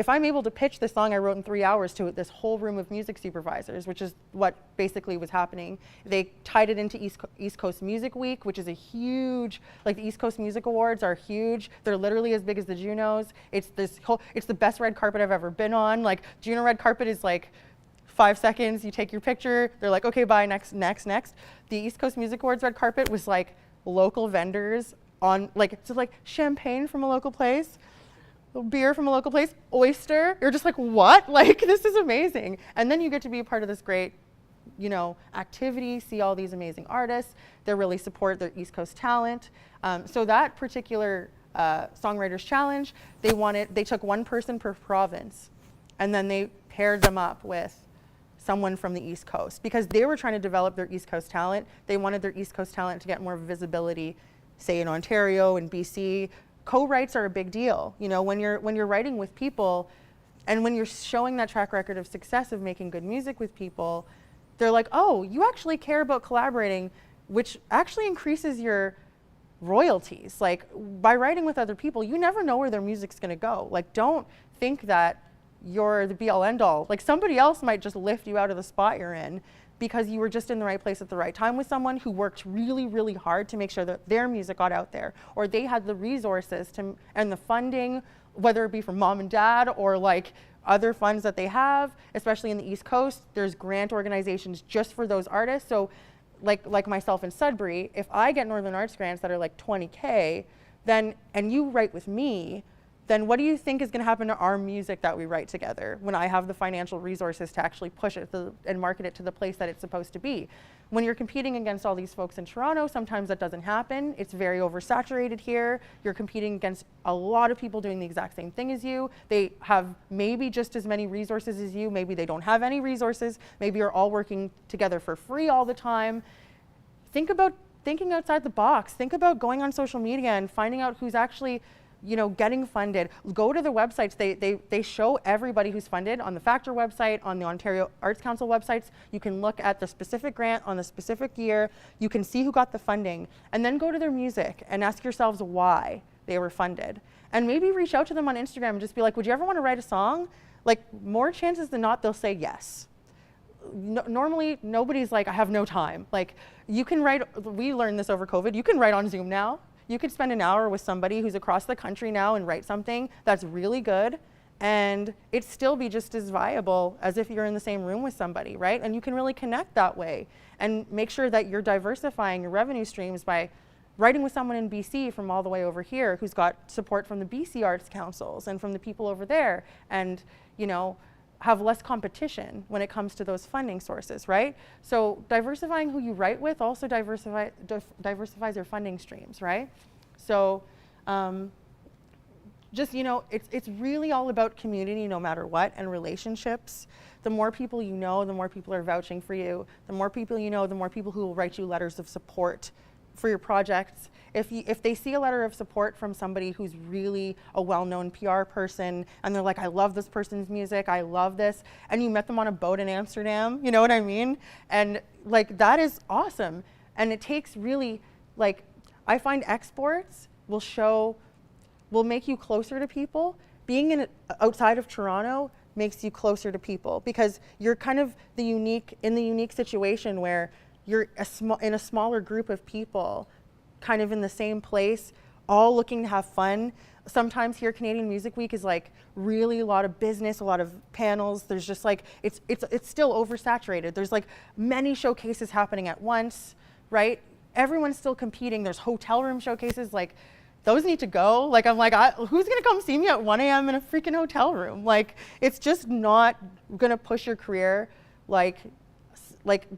I'm able to pitch this song I wrote in 3 hours to this whole room of music supervisors, which is what basically was happening. They tied it into East Coast Music Week, which is a huge, the East Coast Music Awards are huge. They're literally as big as the Junos. It's the best red carpet I've ever been on. Juno red carpet is 5 seconds, you take your picture, they're like, okay, bye, next. The East Coast Music Awards red carpet was local vendors on, champagne from a local place, beer from a local place, oyster. You're just like, what? This is amazing. And then you get to be a part of this great, activity, see all these amazing artists. They really support their East Coast talent. So that particular Songwriters Challenge, they took one person per province, and then they paired them up with someone from the East Coast because they were trying to develop their East Coast talent. They wanted their East Coast talent to get more visibility, say in Ontario and BC. Co-writes are a big deal. When you're writing with people and when you're showing that track record of success of making good music with people, they're like, oh, you actually care about collaborating, which actually increases your royalties. By writing with other people, you never know where their music's gonna go. Don't think that you're the be all end all. Somebody else might just lift you out of the spot you're in because you were just in the right place at the right time with someone who worked really, really hard to make sure that their music got out there, or they had the resources and the funding, whether it be from mom and dad or other funds that they have, especially in the East Coast. There's grant organizations just for those artists. So like myself in Sudbury, if I get Northern Arts grants that are $20K, then, and you write with me, then what do you think is going to happen to our music that we write together when I have the financial resources to actually push it and market it to the place that it's supposed to be? When you're competing against all these folks in Toronto, sometimes that doesn't happen. It's very oversaturated here. You're competing against a lot of people doing the exact same thing as you. They have maybe just as many resources as you. Maybe they don't have any resources. Maybe you're all working together for free all the time. Think about thinking outside the box. Think about going on social media and finding out who's actually getting funded. Go to the websites. They show everybody who's funded on the Factor website, on the Ontario Arts Council websites. You can look at the specific grant on the specific year. You can see who got the funding. And then go to their music and ask yourselves why they were funded. And maybe reach out to them on Instagram and just be like, would you ever want to write a song? Like, more chances than not, they'll say yes. Normally, nobody's like, I have no time. Like, you can write, we learned this over COVID, you can write on Zoom now. You could spend an hour with somebody who's across the country now and write something that's really good, and it'd still be just as viable as if you're in the same room with somebody, right? And you can really connect that way and make sure that you're diversifying your revenue streams by writing with someone in BC from all the way over here who's got support from the BC Arts Councils and from the people over there, and have less competition when it comes to those funding sources, right? So diversifying who you write with also diversifies your funding streams, right? So it's really all about community no matter what, and relationships. The more people you know, the more people are vouching for you. The more people you know, the more people who will write you letters of support for your projects. If they see a letter of support from somebody who's really a well-known PR person, and they're like, I love this person's music, I love this, and you met them on a boat in Amsterdam, you know what I mean? And like, that is awesome. And it takes really, like, I find exports will make you closer to people. Being outside of Toronto makes you closer to people, because you're kind of in the unique situation where you're in a smaller group of people, kind of in the same place, all looking to have fun. Sometimes here, Canadian Music Week is like really a lot of business, a lot of panels. There's just like, it's still oversaturated. There's like many showcases happening at once, right? Everyone's still competing. There's hotel room showcases, like those need to go. Like, I'm like, who's gonna come see me at 1 a.m. in a freaking hotel room? Like, it's just not gonna push your career like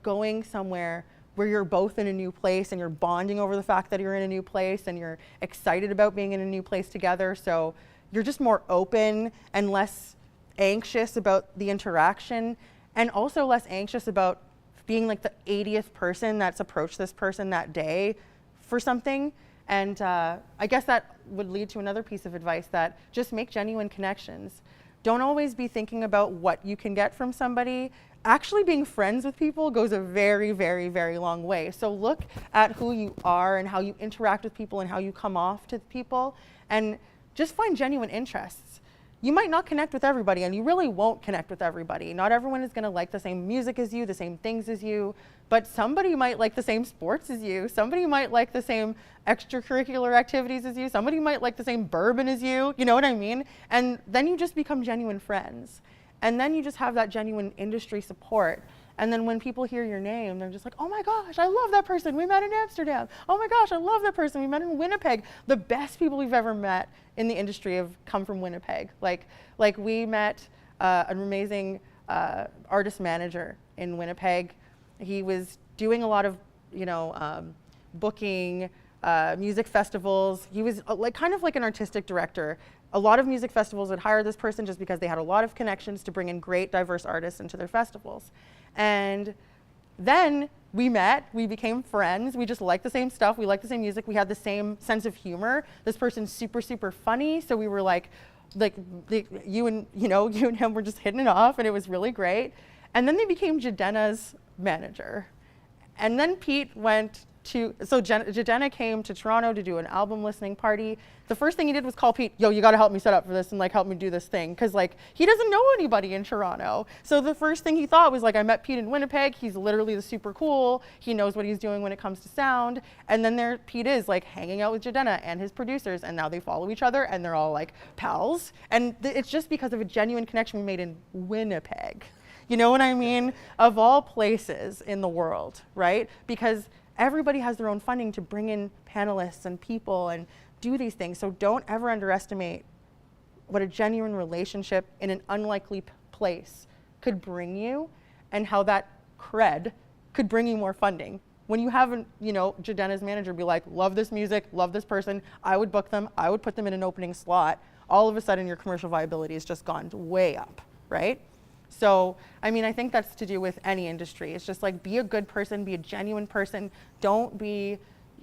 going somewhere where you're both in a new place and you're bonding over the fact that you're in a new place and you're excited about being in a new place together. So you're just more open and less anxious about the interaction, and also less anxious about being like the 80th person that's approached this person that day for something. And I guess that would lead to another piece of advice, that just make genuine connections. Don't always be thinking about what you can get from somebody. Actually being friends with people goes a very, very, very long way. So look at who you are and how you interact with people and how you come off to people, and just find genuine interests. You might not connect with everybody, and you really won't connect with everybody. Not everyone is gonna like the same music as you, the same things as you, but somebody might like the same sports as you. Somebody might like the same extracurricular activities as you. Somebody might like the same bourbon as you, you know what I mean? And then you just become genuine friends. And then you just have that genuine industry support. And then when people hear your name, they're just like, oh my gosh, I love that person. We met in Amsterdam. Oh my gosh, I love that person. We met in Winnipeg. The best people we've ever met in the industry have come from Winnipeg. Like we met an amazing artist manager in Winnipeg. He was doing a lot of, booking, music festivals. He was kind of like an artistic director. A lot of music festivals would hire this person just because they had a lot of connections to bring in great, diverse artists into their festivals. And then we met, we became friends, we just liked the same stuff, we liked the same music, we had the same sense of humor. This person's super, super funny, so we were you and him were just hitting it off, and it was really great. And then they became Jadena's manager. And then Pete went so Jadena came to Toronto to do an album listening party. The first thing he did was call Pete, yo, you gotta help me set up for this and help me do this thing. Cause he doesn't know anybody in Toronto. So the first thing he thought was I met Pete in Winnipeg. He's literally the super cool. He knows what he's doing when it comes to sound. And then there Pete is hanging out with Jadena and his producers, and now they follow each other and they're all pals. And it's just because of a genuine connection we made in Winnipeg. You know what I mean? Of all places in the world, right? Because everybody has their own funding to bring in panelists and people and do these things. So don't ever underestimate what a genuine relationship in an unlikely place could bring you, and how that cred could bring you more funding. When you have, Jadena's manager be like, love this music, love this person, I would book them, I would put them in an opening slot, all of a sudden your commercial viability has just gone way up, right? So, I mean, I think that's to do with any industry. It's just like, be a good person, be a genuine person. Don't be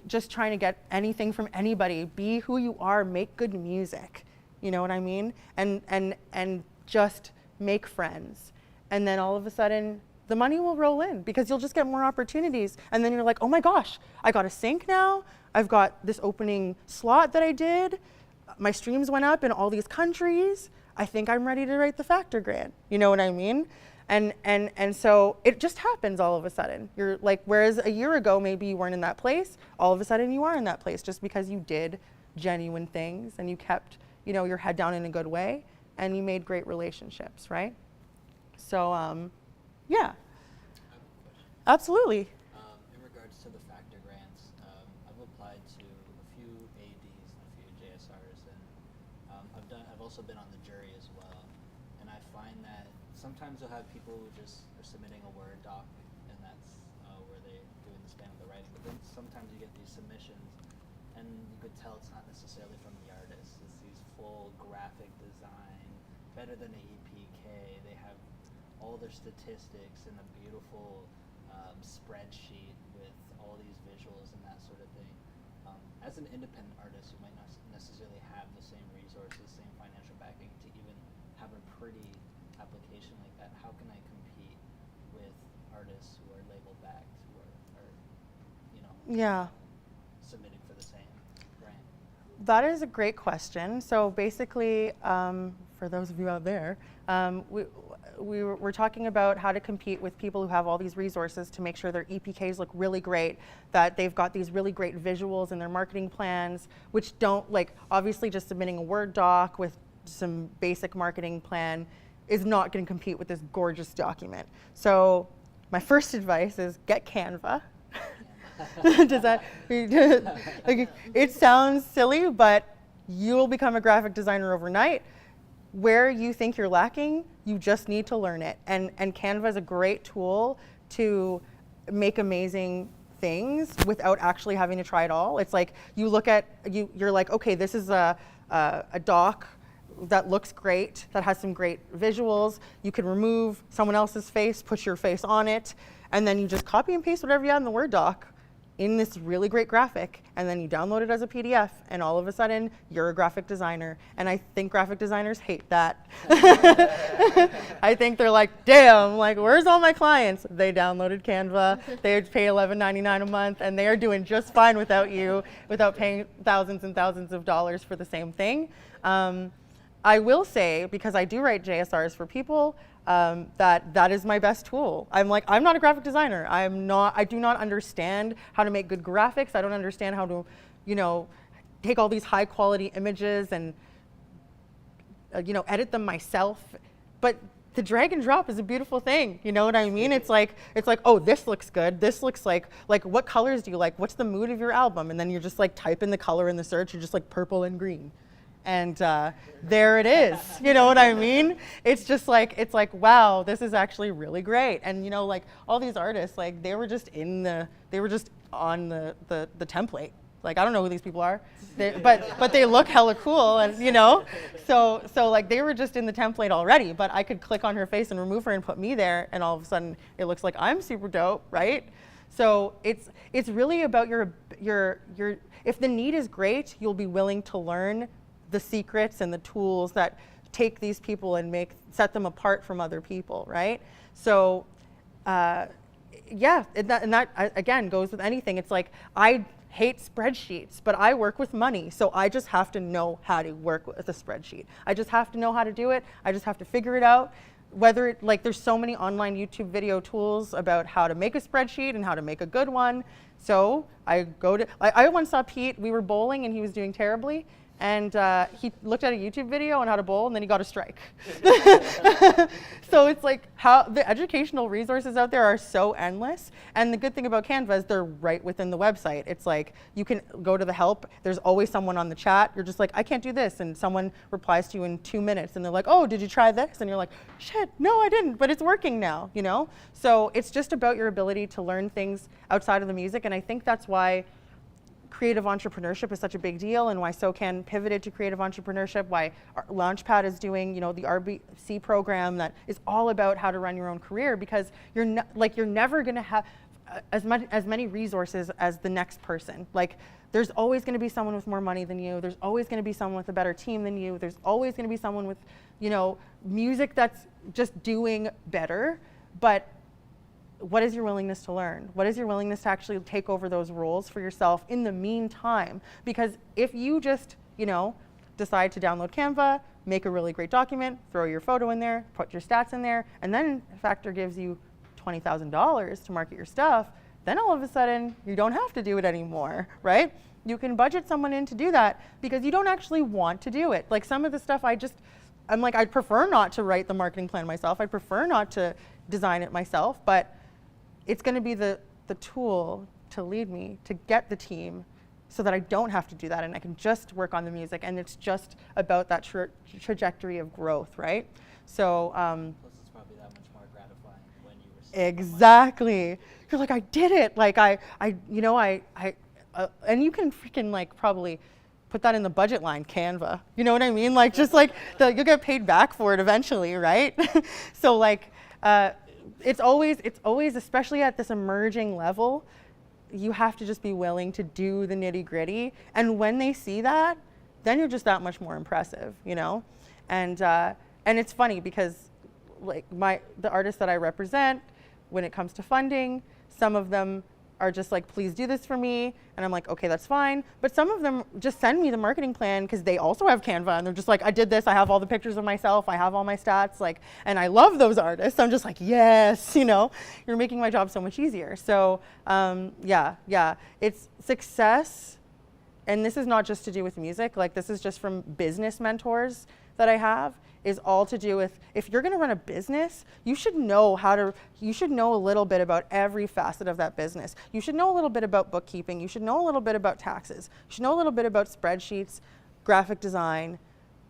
just trying to get anything from anybody. Be who you are, make good music. You know what I mean? And just make friends. And then all of a sudden, the money will roll in because you'll just get more opportunities. And then you're like, oh my gosh, I got a sync now. I've got this opening slot that I did. My streams went up in all these countries. I think I'm ready to write the Factor grant. You know what I mean? And so it just happens all of a sudden. You're like, whereas a year ago, maybe you weren't in that place, all of a sudden you are in that place just because you did genuine things and you kept, your head down in a good way and you made great relationships, right? So, yeah. I have a question. Absolutely. In regards to the Factor grants, I've applied to a few ADs and a few JSRs, and I've also been on the jury as well. And I find that sometimes you'll have people who just are submitting a Word doc, and that's where they're doing the span of the writing. But then sometimes you get these submissions, and you could tell it's not necessarily from the artist. It's these full graphic design, better than a EPK. They have all their statistics in a beautiful spreadsheet with all these visuals and that sort of thing. As an independent artist, you might not necessarily have the same resources, same financial backing to even have a pretty application like that. How can I compete with artists who are label backed, who are Yeah. submitting for the same grant? That is a great question. So basically, for those of you out there, we're talking about how to compete with people who have all these resources to make sure their EPKs look really great, that they've got these really great visuals in their marketing plans, which don't, obviously just submitting a Word doc with some basic marketing plan is not going to compete with this gorgeous document. So my first advice is get Canva. Does that, it sounds silly, but you'll become a graphic designer overnight. Where you think you're lacking, you just need to learn it. And Canva is a great tool to make amazing things without actually having to try it all. It's like you look at, you're like, okay, this is a doc that looks great, that has some great visuals. You can remove someone else's face, put your face on it, and then you just copy and paste whatever you have in the Word doc in this really great graphic, and then you download it as a PDF, and all of a sudden you're a graphic designer. And I think graphic designers hate that. I think they're like, damn, where's all my clients? They downloaded Canva, they pay $11.99 a month, and they are doing just fine without you, without paying thousands and thousands of dollars for the same thing. I will say, because I do write JSRs for people, that is my best tool. I'm not a graphic designer. I do not understand how to make good graphics. I don't understand how to, take all these high quality images and, edit them myself. But the drag and drop is a beautiful thing. You know what I mean? It's like, oh, this looks good. This looks like what colors do you like? What's the mood of your album? And then you're just type in the color in the search. You're just purple and green. And there it is. You know what I mean? It's just wow, this is actually really great. And all these artists, they were just on the template. I don't know who these people are, but they look hella cool, and so they were just in the template already. But I could click on her face and remove her and put me there, and all of a sudden it looks like I'm super dope, right? So it's really about your if the need is great, you'll be willing to learn the secrets and the tools that take these people and set them apart from other people, right? So, yeah, and that again goes with anything. It's I hate spreadsheets, but I work with money, so I just have to know how to work with a spreadsheet. I just have to know how to do it. I just have to figure it out. Whether there's so many online YouTube video tools about how to make a spreadsheet and how to make a good one. So I once saw Pete, we were bowling and he was doing terribly, And he looked at a YouTube video on how to bowl, and then he got a strike. So it's like how the educational resources out there are so endless. And the good thing about Canva is they're right within the website. It's like you can go to the help. There's always someone on the chat. You're just like, I can't do this. And someone replies to you in 2 minutes. And they're like, oh, did you try this? And you're like, shit, no, I didn't. But it's working now, you know? So it's just about your ability to learn things outside of the music. And I think that's why creative entrepreneurship is such a big deal, and why SoCan pivoted to creative entrepreneurship, why Launchpad is doing, you know, the RBC program that is all about how to run your own career, because you're never going to have as many resources as the next person. Like, there's always going to be someone with more money than you. There's always going to be someone with a better team than you. There's always going to be someone with, you know, music that's just doing better. But what is your willingness to learn? What is your willingness to actually take over those roles for yourself in the meantime? Because if you just, you know, decide to download Canva, make a really great document, throw your photo in there, put your stats in there, and then Factor gives you $20,000 to market your stuff, then all of a sudden you don't have to do it anymore, right? You can budget someone in to do that because you don't actually want to do it. Like, some of the stuff I'm like, I'd prefer not to write the marketing plan myself. I'd prefer not to design it myself, but it's going to be the tool to lead me to get the team so that I don't have to do that and I can just work on the music. And it's just about that trajectory of growth, right? So Plus, it's probably that much more gratifying when you receive exactly. You're like, I did it. Like, and you can freaking like probably put that in the budget line, Canva. You know what I mean? Like, just like you'll get paid back for it eventually, right? So like, it's always, especially at this emerging level, you have to just be willing to do the nitty gritty. And when they see that, then you're just that much more impressive, you know? And it's funny because like the artists that I represent, when it comes to funding, some of them are just like, please do this for me. And I'm like, okay, that's fine. But some of them just send me the marketing plan because they also have Canva and they're just like, I did this, I have all the pictures of myself, I have all my stats, like, and I love those artists. I'm just like, yes, you know, you're making my job so much easier. So yeah, it's success. And this is not just to do with music, like this is just from business mentors that I have, is all to do with, if you're gonna run a business, you should know a little bit about every facet of that business. You should know a little bit about bookkeeping. You should know a little bit about taxes. You should know a little bit about spreadsheets, graphic design,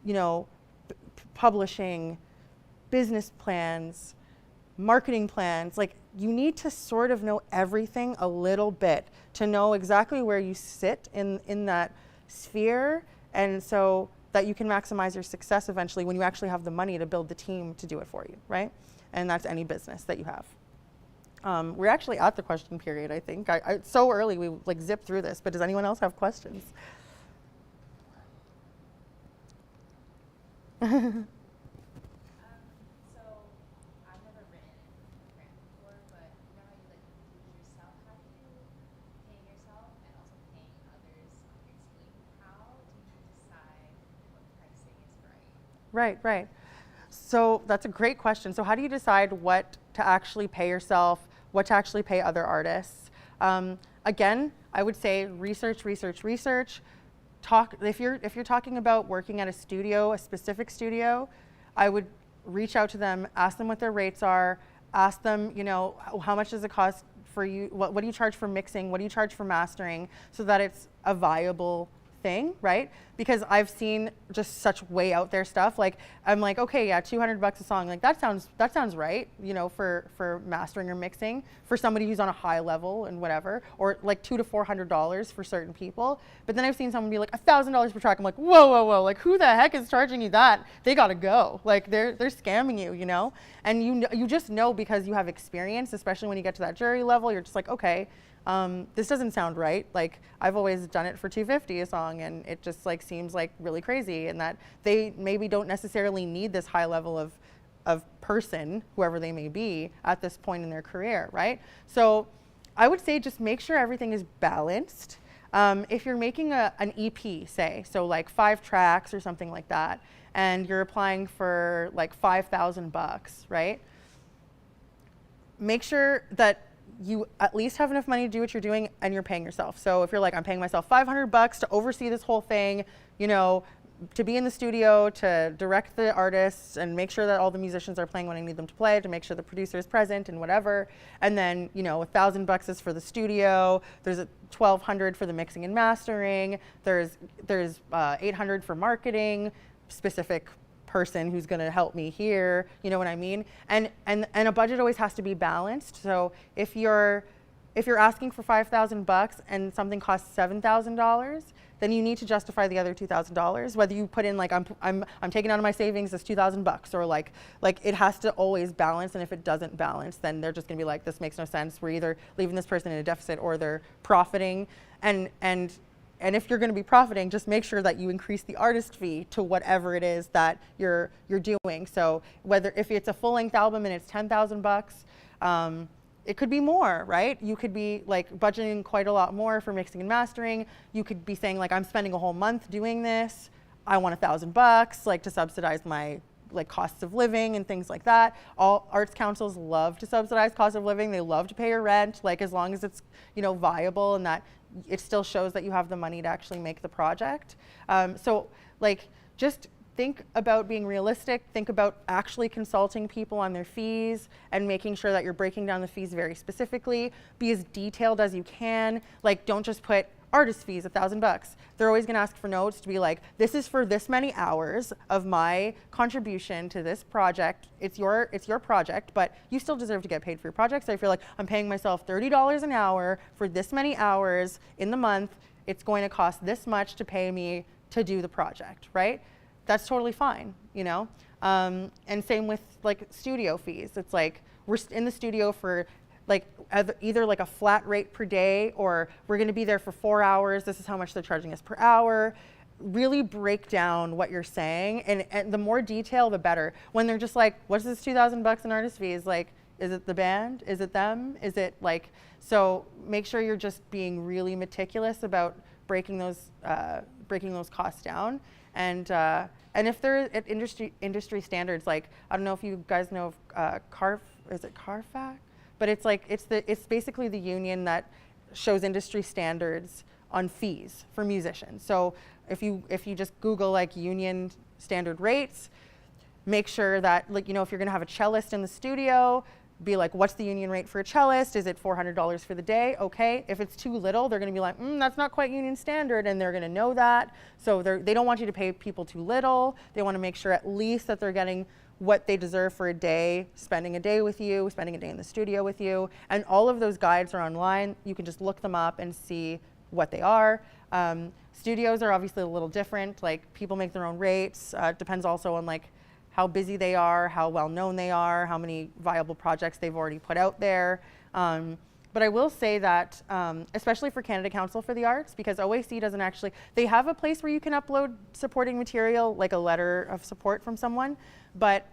you know, publishing, business plans, marketing plans. Like, you need to sort of know everything a little bit to know exactly where you sit in that sphere, and so that you can maximize your success eventually when you actually have the money to build the team to do it for you, right? And that's any business that you have. We're actually at the question period, I think. It's so early, we like zipped through this, but does anyone else have questions? So I've never written a grant before, but you know how you like use yourself? How do you pay yourself and also paying others on your team? How do you decide what pricing is right? Right. So that's a great question. So how do you decide what to actually pay yourself, what to actually pay other artists? Again, I would say research. If you're talking about working at a studio, a specific studio, I would reach out to them, ask them what their rates are, ask them, you know, how much does it cost for you? What do you charge for mixing? What do you charge for mastering? So that it's a viable thing, right? Because I've seen just such way out there stuff. Like, I'm like, okay, yeah, $200 a song. Like, that sounds right, you know, for mastering or mixing for somebody who's on a high level and whatever, or like $200 to $400 for certain people. But then I've seen someone be like $1,000 per track. I'm like, whoa, like, who the heck is charging you that? They gotta go. Like, they're scamming you, you know? And you just know because you have experience, especially when you get to that jury level. You're just like, okay, this doesn't sound right. Like, I've always done it for $250 a song, and it just like seems like really crazy, and that they maybe don't necessarily need this high level of person, whoever they may be, at this point in their career, right? So I would say just make sure everything is balanced. If you're making an EP, say, so like 5 tracks or something like that, and you're applying for like $5,000, right? Make sure that you at least have enough money to do what you're doing and you're paying yourself. So if you're like, I'm paying myself $500 to oversee this whole thing, you know, to be in the studio, to direct the artists and make sure that all the musicians are playing when I need them to play, to make sure the producer is present and whatever. And then, you know, $1,000 is for the studio. There's a $1,200 for the mixing and mastering. There's $800 for marketing, specific person who's going to help me here, you know what I mean? And a budget always has to be balanced. So if you're asking for $5,000 and something costs $7,000, then you need to justify the other $2,000. Whether you put in like I'm taking out of my savings this $2,000, or like it has to always balance. And if it doesn't balance, then they're just going to be like, this makes no sense. We're either leaving this person in a deficit or they're profiting. And if you're going to be profiting, just make sure that you increase the artist fee to whatever it is that you're doing. So if it's a full-length album and it's $10,000, it could be more, right? You could be like budgeting quite a lot more for mixing and mastering. You could be saying like, I'm spending a whole month doing this. I want $1,000 like to subsidize my like costs of living and things like that. All arts councils love to subsidize cost of living. They love to pay your rent, like as long as it's, you know, viable and that it still shows that you have the money to actually make the project. So like just think about being realistic, think about actually consulting people on their fees and making sure that you're breaking down the fees very specifically. Be as detailed as you can. Like don't just put artist fees, $1,000. They're always gonna ask for notes to be like, this is for this many hours of my contribution to this project. It's your project, but you still deserve to get paid for your project. So if you're like, I'm paying myself $30 an hour for this many hours in the month, it's going to cost this much to pay me to do the project, right? That's totally fine, you know? And same with like studio fees. It's like, we're in the studio for like either like a flat rate per day, or we're gonna be there for 4 hours, this is how much they're charging us per hour. Really break down what you're saying, and the more detail, the better. When they're just like, what's this $2,000 in artist fees? Like, is it the band? Is it them? Is it like, so make sure you're just being really meticulous about breaking those costs down. And if they're at industry standards, like, I don't know if you guys know of is it CARFAC? But it's like, it's basically the union that shows industry standards on fees for musicians. So if you just Google like union standard rates, make sure that, like, you know, if you're gonna have a cellist in the studio, be like, what's the union rate for a cellist? Is it $400 for the day? Okay. If it's too little, they're gonna be like, that's not quite union standard, and they're gonna know that. So they don't want you to pay people too little. They wanna make sure at least that they're getting what they deserve for a day, spending a day with you, spending a day in the studio with you. And all of those guides are online. You can just look them up and see what they are. Studios are obviously a little different. Like, people make their own rates. It depends also on like how busy they are, how well known they are, how many viable projects they've already put out there. But I will say that, especially for Canada Council for the Arts, because OAC doesn't actually, they have a place where you can upload supporting material, like a letter of support from someone, but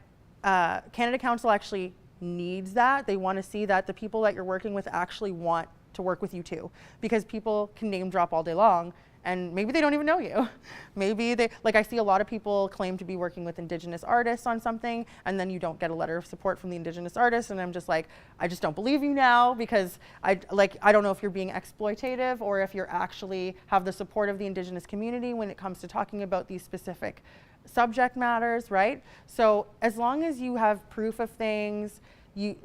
Canada Council actually needs that. They want to see that the people that you're working with actually want to work with you too, because people can name drop all day long, and maybe they don't even know you. Maybe they, like, I see a lot of people claim to be working with Indigenous artists on something, and then you don't get a letter of support from the Indigenous artist, and I'm just like, I just don't believe you now, because I don't know if you're being exploitative or if you're actually have the support of the Indigenous community when it comes to talking about these specific subject matters, right? So as long as you have proof of things, you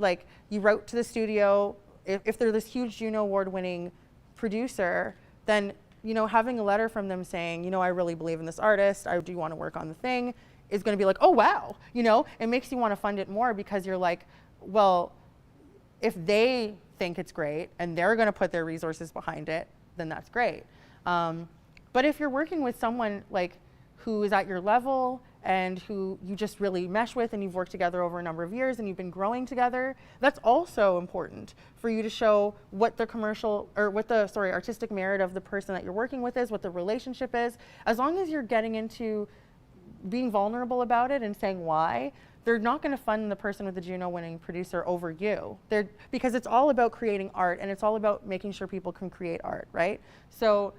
wrote to the studio, if they're this huge Juno Award-winning producer, then, you know, having a letter from them saying, you know, I really believe in this artist, I do want to work on the thing, is going to be like, oh wow, you know, it makes you want to fund it more, because you're like, well, if they think it's great and they're going to put their resources behind it, then that's great. But if you're working with someone like who is at your level and who you just really mesh with, and you've worked together over a number of years and you've been growing together, that's also important for you to show what the artistic merit of the person that you're working with is, what the relationship is. As long as you're getting into being vulnerable about it and saying why, they're not going to fund the person with the Juno winning producer over you. Because it's all about creating art, and it's all about making sure people can create art, right? So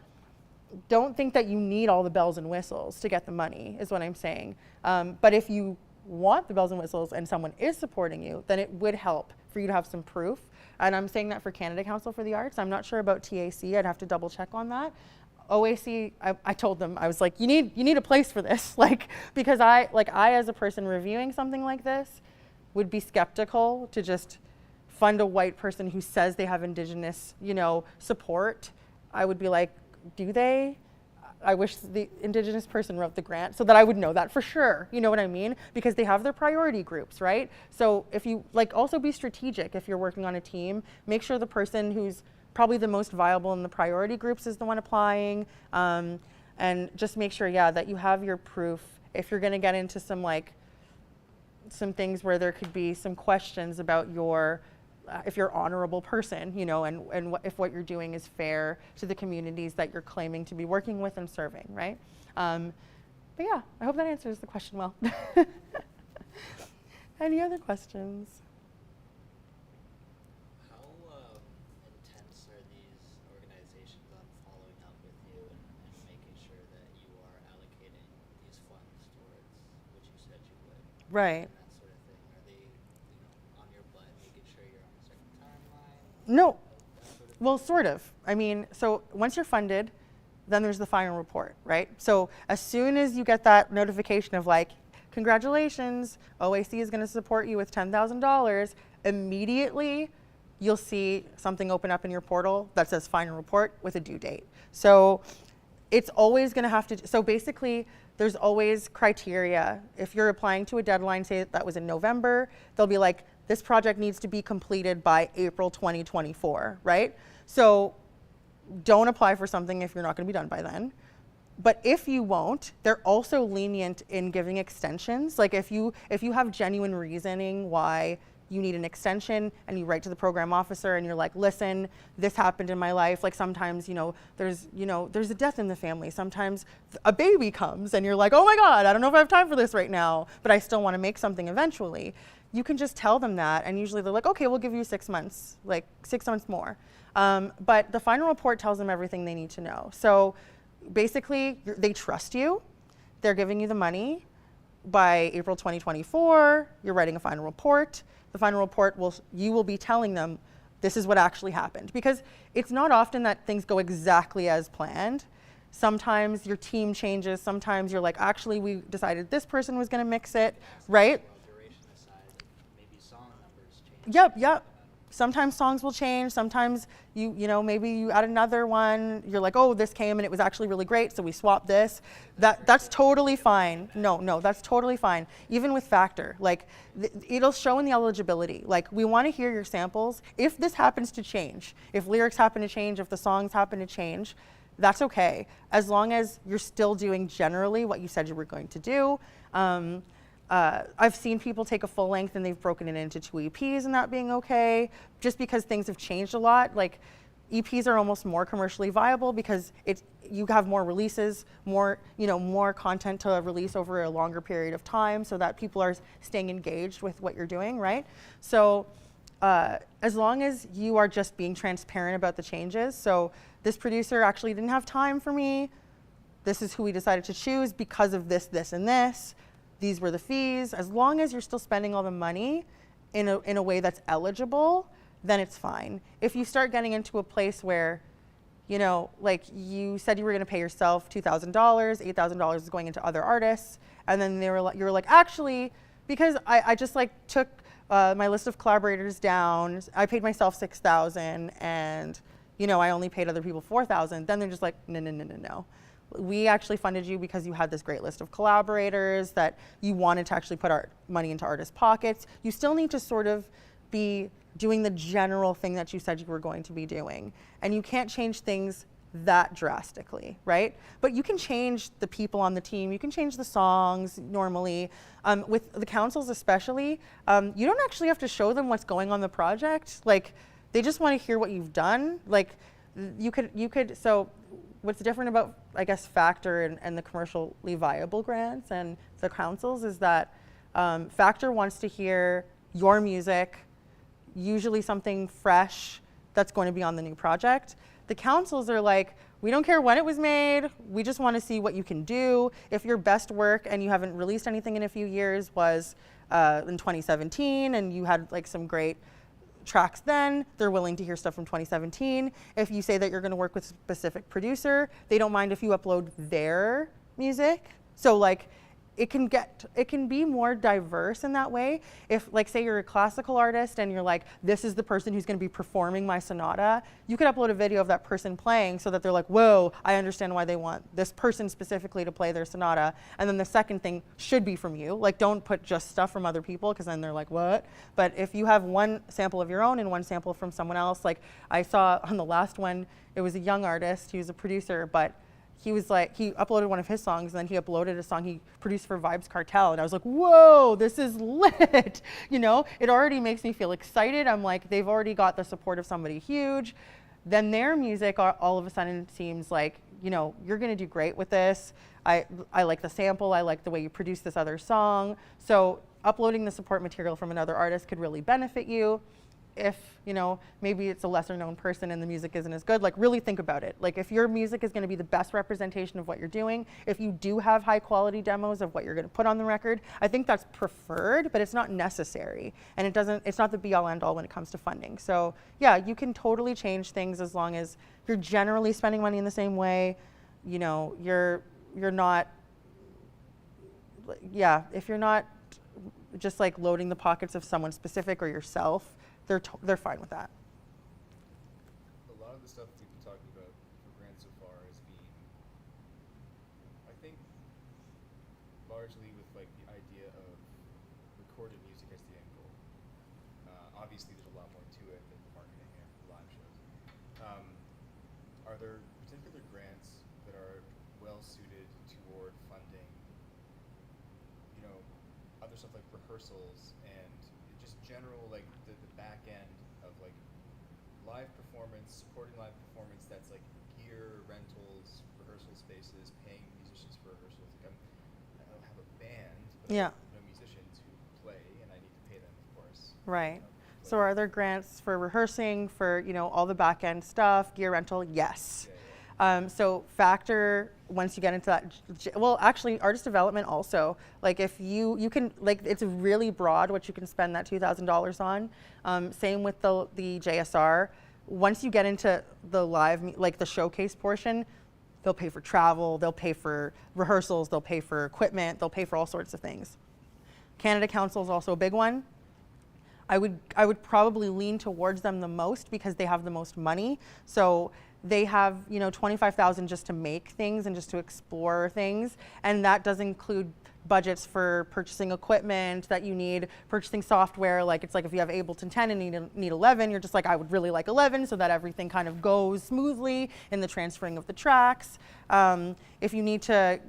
don't think that you need all the bells and whistles to get the money, is what I'm saying. But if you want the bells and whistles and someone is supporting you, then it would help for you to have some proof. And I'm saying that for Canada Council for the Arts. I'm not sure about TAC. I'd have to double check on that. OAC, I told them, I was like, you need a place for this, like, because I as a person reviewing something like this would be skeptical to just fund a white person who says they have Indigenous, support. I would be like, do they? I wish the Indigenous person wrote the grant so that I would know that for sure. You know what I mean? Because they have their priority groups, right? So if you, also be strategic if you're working on a team. Make sure the person who's probably the most viable in the priority groups is the one applying. And just make sure, that you have your proof. If you're gonna get into some things where there could be some questions about if you're an honorable person, and if what you're doing is fair to the communities that you're claiming to be working with and serving, right? But yeah, I hope that answers the question well. Any other questions? How intense are these organizations on following up with you and making sure that you are allocating these funds towards what you said you would? Right. That sort of thing. Are they, on your butt, making sure you're on a certain timeline? No. That sort of thing? Well, sort of. I mean, so once you're funded, then there's the final report, right? So as soon as you get that notification of congratulations, OAC is going to support you with $10,000, immediately you'll see something open up in your portal that says final report with a due date. So it's always going to have to, so basically there's always criteria. If you're applying to a deadline, say that was in November, they'll be like, this project needs to be completed by April 2024, right? So don't apply for something if you're not going to be done by then. But if you won't, they're also lenient in giving extensions. Like if you have genuine reasoning why you need an extension and you write to the program officer and you're like, listen, this happened in my life. Like sometimes, there's a death in the family. Sometimes a baby comes and you're like, oh my God, I don't know if I have time for this right now, but I still want to make something eventually. You can just tell them that, and usually they're like, okay, we'll give you 6 months, 6 months more. But the final report tells them everything they need to know. So basically, they trust you. They're giving you the money. By April 2024, you're writing a final report. The final report you will be telling them this is what actually happened. Because it's not often that things go exactly as planned. Sometimes your team changes. Sometimes you're like, actually, we decided this person was going to mix it, right? Duration aside, maybe song numbers change. Yep. Sometimes songs will change. Sometimes maybe you add another one. You're like, oh, this came and it was actually really great, so we swapped this. That's totally fine. No, that's totally fine. Even with Factor, it'll show in the eligibility. We want to hear your samples. If this happens to change, if lyrics happen to change, if the songs happen to change, that's okay. As long as you're still doing generally what you said you were going to do. I've seen people take a full length and they've broken it into 2 EPs and that being okay, just because things have changed a lot. EPs are almost more commercially viable because you have more releases, more content to release over a longer period of time, so that people are staying engaged with what you're doing, right? So as long as you are just being transparent about the changes. So this producer actually didn't have time for me. This is who we decided to choose because of this, this, and this. These were the fees. As long as you're still spending all the money in a way that's eligible, then it's fine. If you start getting into a place where, you said you were going to pay yourself $2,000, $8,000 is going into other artists, and then you were like, actually, because I just took my list of collaborators down, I paid myself $6,000, and I only paid other people $4,000. Then they're just like, no. We actually funded you because you had this great list of collaborators that you wanted to actually put our money into artists' pockets. You still need to sort of be doing the general thing that you said you were going to be doing. And you can't change things that drastically, right? But you can change the people on the team. You can change the songs normally. With the councils especially, you don't actually have to show them what's going on the project. They just want to hear what you've done. So what's different about, I guess, Factor and the commercially viable grants and the councils is that Factor wants to hear your music, usually something fresh that's going to be on the new project. The councils are like, we don't care when it was made. We just want to see what you can do. If your best work and you haven't released anything in a few years was in 2017 and you had like some great tracks then, they're willing to hear stuff from 2017. If you say that you're going to work with a specific producer, they don't mind if you upload their music. So like it can be more diverse in that way. If like say you're a classical artist and you're like, this is the person who's going to be performing my sonata, you could upload a video of that person playing so that they're like, whoa, I understand why they want this person specifically to play their sonata. And then the second thing should be from you. Like don't put just stuff from other people because then they're like, what? But if you have one sample of your own and one sample from someone else, like I saw on the last one, it was a young artist, he was a producer, but he was like, he uploaded one of his songs and then he uploaded a song he produced for Vibes Cartel. And I was like, whoa, this is lit. You know, it already makes me feel excited. I'm like, they've already got the support of somebody huge. Then their music all of a sudden seems like, you know, you're going to do great with this. I like the sample. I like the way you produce this other song. So uploading the support material from another artist could really benefit you. If, you know, maybe it's a lesser known person and the music isn't as good, like really think about it. Like if your music is going to be the best representation of what you're doing, if you do have high quality demos of what you're going to put on the record, I think that's preferred, but it's not necessary. And it's not the be all end all when it comes to funding. So yeah, you can totally change things as long as you're generally spending money in the same way. You know, you're not, yeah, if you're not just like loading the pockets of someone specific or yourself, they're fine with that. A lot of the stuff we've been talking about for grants so far has been, I think, largely with like the idea of recorded music as the end goal. Obviously, there's a lot more to it than marketing and live shows. Are there particular grants that are well suited toward funding, you know, other stuff like rehearsals and just general like the back end of like live performance, supporting live performance that's like gear, rentals, rehearsal spaces, paying musicians for rehearsals. Like I don't have a band, but I have no musicians who play and I need to pay them, of course. Right. So are there grants for rehearsing, for, you know, all the back end stuff, gear rental? Yes. So factor, once you get into that, well, actually artist development also, like if you can, like it's really broad what you can spend that $2,000 on. Same with the JSR. Once you get into the live, like the showcase portion, they'll pay for travel, they'll pay for rehearsals, they'll pay for equipment, they'll pay for all sorts of things. Canada Council is also a big one. I would probably lean towards them the most because they have the most money. So they have, you know, $25,000 just to make things and just to explore things, and that does include budgets for purchasing equipment that you need, purchasing software. Like it's like if you have Ableton 10 and need 11, you're just like, I would really like 11 so that everything kind of goes smoothly in the transferring of the tracks. If you need to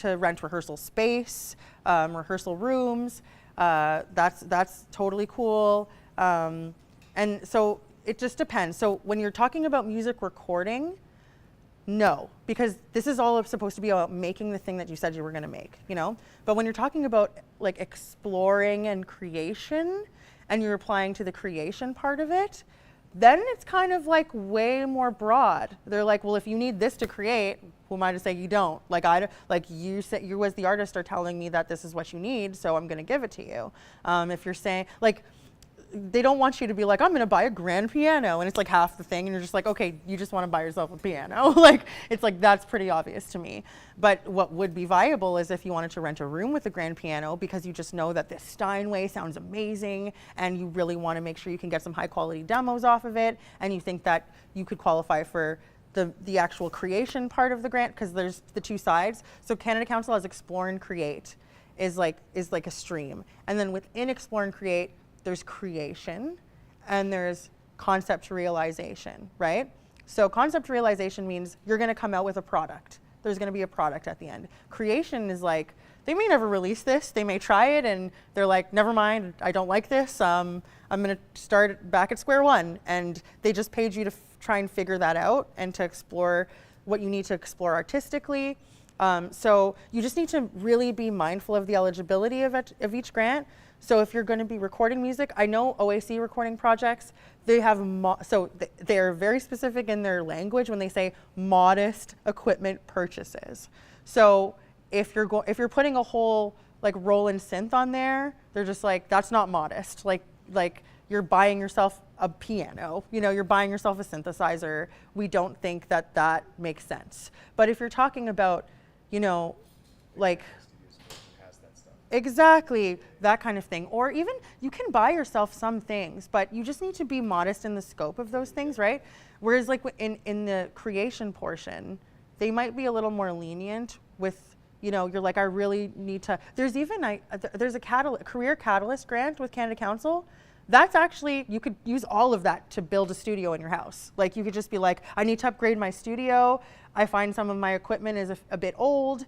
rent rehearsal space, rehearsal rooms, that's totally cool. And so it just depends. So when you're talking about music recording, no, because this is all supposed to be about making the thing that you said you were going to make, you know? But when you're talking about like exploring and creation, and you're applying to the creation part of it, then it's kind of like way more broad. They're like, well, if you need this to create, who am I to say you don't? Like you as the artist are telling me that this is what you need, so I'm going to give it to you. If you're saying like, they don't want you to be like, I'm going to buy a grand piano, and it's like half the thing, and you're just like, okay, you just want to buy yourself a piano. Like, it's like, that's pretty obvious to me. But what would be viable is if you wanted to rent a room with a grand piano because you just know that this Steinway sounds amazing, and you really want to make sure you can get some high quality demos off of it, and you think that you could qualify for the actual creation part of the grant, because there's the two sides. So Canada Council has Explore and Create is like a stream. And then within Explore and Create, there's creation and there's concept realization, right? So concept realization means you're going to come out with a product. There's going to be a product at the end. Creation is like, they may never release this. They may try it and they're like, never mind, I don't like this. I'm going to start back at square one. And they just paid you to try and figure that out and to explore what you need to explore artistically. So you just need to really be mindful of the eligibility of each grant. So if you're going to be recording music, I know OAC recording projects, they have, they're very specific in their language when they say modest equipment purchases. So if you're putting a whole like Roland synth on there, they're just like, that's not modest. Like you're buying yourself a piano, you're buying yourself a synthesizer. We don't think that that makes sense. But if you're talking about, like, exactly, that kind of thing. Or even you can buy yourself some things, but you just need to be modest in the scope of those things, right? Whereas like in the creation portion, they might be a little more lenient with, you're like, I really need to, there's even, there's a career catalyst grant with Canada Council. That's actually, you could use all of that to build a studio in your house. Like you could just be like, I need to upgrade my studio. I find some of my equipment is a bit old.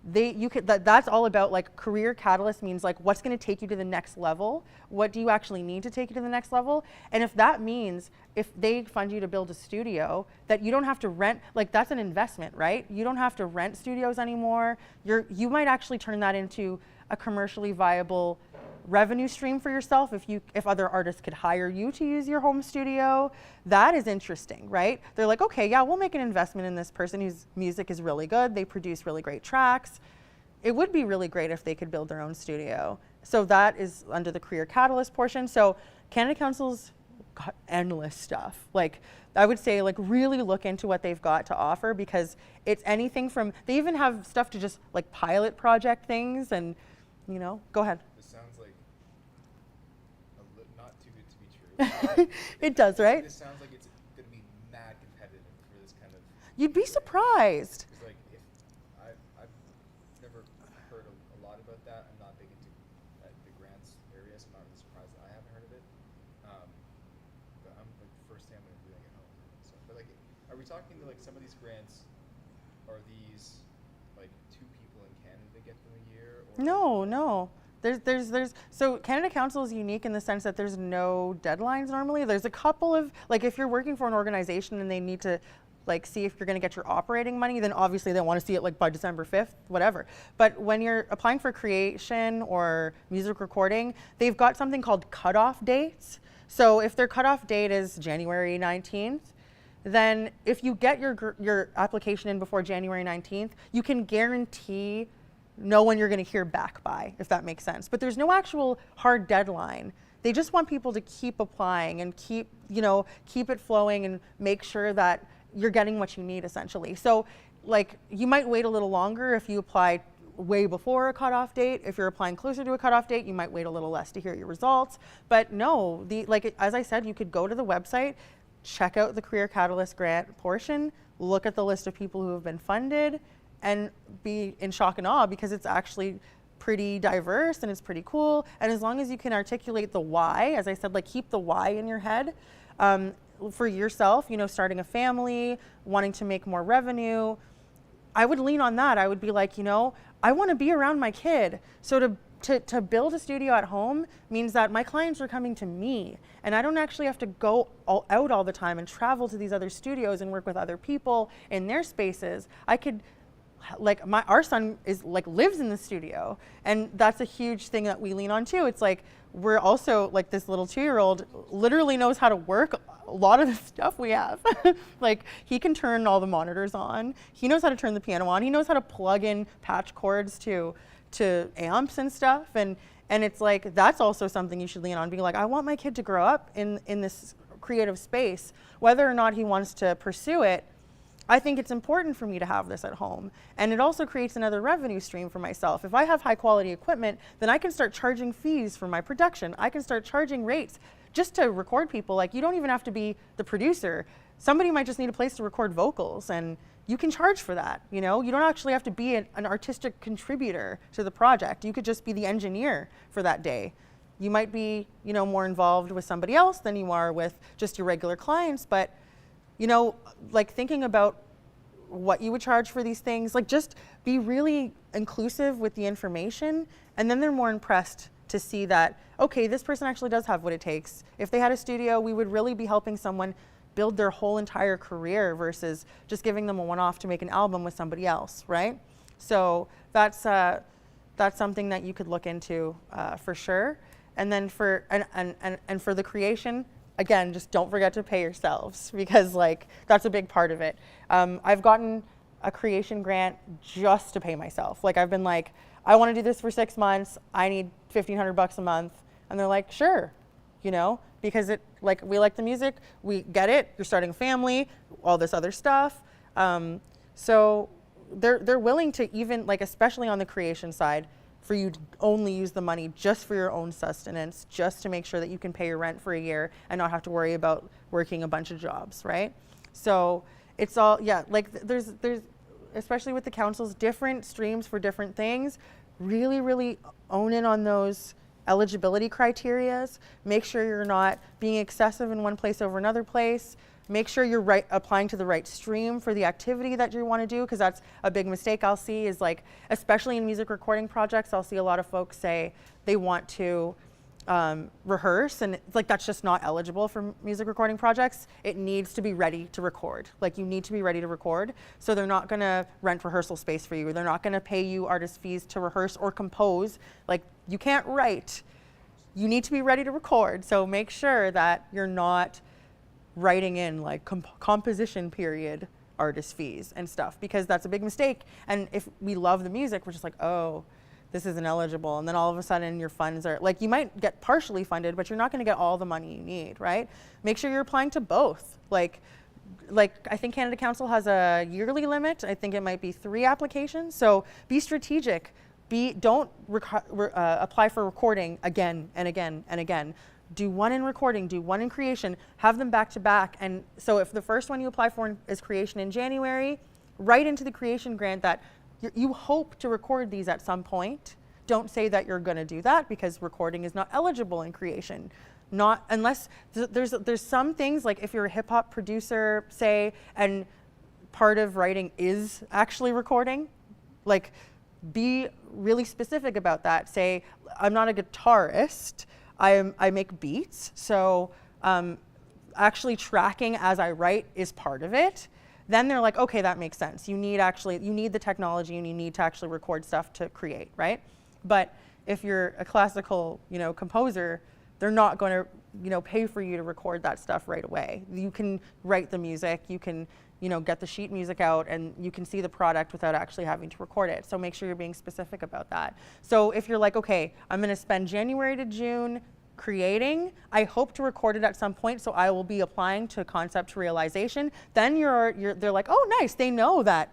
That's all about like career catalyst means like what's going to take you to the next level. What do you actually need to take you to the next level? And if that means if they fund you to build a studio that you don't have to rent, like that's an investment, right? You don't have to rent studios anymore. You might actually turn that into a commercially viable revenue stream for yourself if other artists could hire you to use your home studio. That is interesting, right? They're like, okay, yeah, we'll make an investment in this person whose music is really good. They produce really great tracks. It would be really great if they could build their own studio. So that is under the career catalyst portion. So Canada Council's got endless stuff. Like I would say like really look into what they've got to offer because it's anything from, they even have stuff to just like pilot project things and go ahead. It does, right? This sounds like it's going to be mad competitive for this kind of. You'd be surprised. Like if I've never heard a lot about that. I'm not big into the grants area, so I'm not really surprised that I haven't heard of it. But I'm like firsthand when I'm doing it at home. So, but like, are we talking like some of these grants? Are these like 2 people in Canada get them a year? Or No. So Canada Council is unique in the sense that there's no deadlines normally. There's a couple of, like if you're working for an organization and they need to like see if you're gonna get your operating money, then obviously they wanna see it like by December 5th, whatever. But when you're applying for creation or music recording, they've got something called cutoff dates. So if their cutoff date is January 19th, then if you get your application in before January 19th, you can guarantee know when you're going to hear back by, if that makes sense. But there's no actual hard deadline. They just want people to keep applying and keep it flowing and make sure that you're getting what you need essentially. So like you might wait a little longer if you apply way before a cutoff date. If you're applying closer to a cutoff date, you might wait a little less to hear your results. But no, like as I said, you could go to the website, check out the Career Catalyst grant portion, look at the list of people who have been funded, and be in shock and awe because it's actually pretty diverse and it's pretty cool. And as long as you can articulate the why, as I said, like keep the why in your head for yourself, starting a family, wanting to make more revenue, I would lean on that. I would be like, I want to be around my kid. So to build a studio at home means that my clients are coming to me and I don't actually have to go out all the time and travel to these other studios and work with other people in their spaces. I could, like our son lives in the studio, and that's a huge thing that we lean on too. It's like we're also like this little 2-year-old literally knows how to work a lot of the stuff we have. Like he can turn all the monitors on. He knows how to turn the piano on. He knows how to plug in patch cords to amps and stuff. And it's like that's also something you should lean on. Being like, I want my kid to grow up in this creative space, whether or not he wants to pursue it. I think it's important for me to have this at home. And it also creates another revenue stream for myself. If I have high quality equipment, then I can start charging fees for my production. I can start charging rates just to record people. Like you don't even have to be the producer. Somebody might just need a place to record vocals and you can charge for that. You don't actually have to be an artistic contributor to the project. You could just be the engineer for that day. You might be, more involved with somebody else than you are with just your regular clients, but like thinking about what you would charge for these things, like just be really inclusive with the information, and then they're more impressed to see that, okay, this person actually does have what it takes. If they had a studio, we would really be helping someone build their whole entire career versus just giving them a one-off to make an album with somebody else, right? So that's something that you could look into for sure. And then and for the creation, again, just don't forget to pay yourselves, because like that's a big part of it. I've gotten a creation grant just to pay myself. Like I've been like, I want to do this for 6 months. I need $1,500 a month. And they're like, sure, you know, because it like we like the music, we get it. You're starting a family, all this other stuff. So they're willing to, even like, especially on the creation side, for you to only use the money just for your own sustenance, just to make sure that you can pay your rent for a year and not have to worry about working a bunch of jobs, right? So it's all, yeah, like there's especially with the councils, different streams for different things. Really own in on those eligibility criterias. Make sure you're not being excessive in one place over another place. Make sure you're applying to the right stream for the activity that you want to do, because that's a big mistake I'll see is like, especially in music recording projects, I'll see a lot of folks say they want to rehearse, and it's like that's just not eligible for music recording projects. It needs to be ready to record. Like you need to be ready to record. So they're not going to rent rehearsal space for you. They're not going to pay you artist fees to rehearse or compose. Like you can't write. You need to be ready to record. So make sure that you're not writing in like composition period artist fees and stuff, because that's a big mistake. And if we love the music, we're just like, oh, this isn't eligible. And then all of a sudden your funds are like, you might get partially funded, but you're not going to get all the money you need, right? Make sure you're applying to both. Like I think Canada Council has a yearly limit. I think it might be 3 applications. So be strategic. Don't apply for recording again and again and again. Do one in recording, do one in creation, have them back to back. And so if the first one you apply for is creation in January, write into the creation grant that you hope to record these at some point. Don't say that you're going to do that, because recording is not eligible in creation. Not unless there's some things, like if you're a hip hop producer, say, and part of writing is actually recording, like be really specific about that. Say, I'm not a guitarist, I make beats, so actually tracking as I write is part of it. Then they're like, okay, that makes sense. You need the technology, and you need to actually record stuff to create, right? But if you're a classical, composer, they're not going to, pay for you to record that stuff right away. You can write the music, you can, get the sheet music out, and you can see the product without actually having to record it. So make sure you're being specific about that. So if you're like, okay, I'm going to spend January to June creating, I hope to record it at some point, so I will be applying to concept to realization. Then they're like, oh, nice. They know that,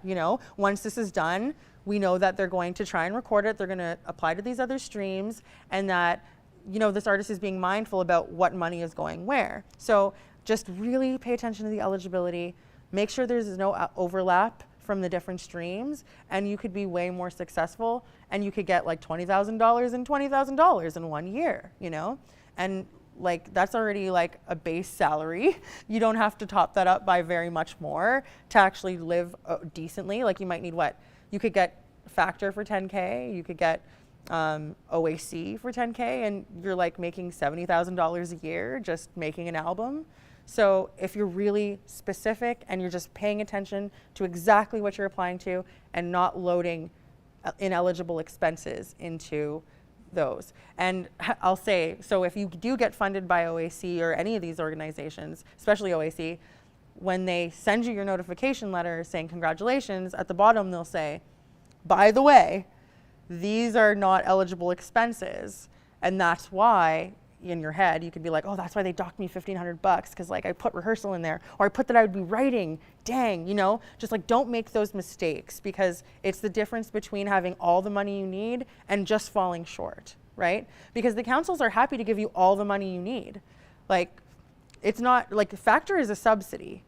once this is done, we know that they're going to try and record it. They're going to apply to these other streams, and that, this artist is being mindful about what money is going where. So just really pay attention to the eligibility. Make sure there's no overlap from the different streams, and you could be way more successful, and you could get like $20,000 and $20,000 in 1 year, and like that's already like a base salary. You don't have to top that up by very much more to actually live decently. Like you might need you could get Factor for 10K, you could get OAC for 10K, and you're like making $70,000 a year just making an album. So if you're really specific and you're just paying attention to exactly what you're applying to and not loading ineligible expenses into those. And I'll say, so if you do get funded by OAC or any of these organizations, especially OAC, when they send you your notification letter saying congratulations, at the bottom they'll say, by the way, these are not eligible expenses. And that's why in your head you could be like, oh, that's why they docked me $1,500 because like I put rehearsal in there, or I put that I would be writing. Dang, just like don't make those mistakes, because it's the difference between having all the money you need and just falling short, right? Because the councils are happy to give you all the money you need. Like it's not like Factor is a subsidy.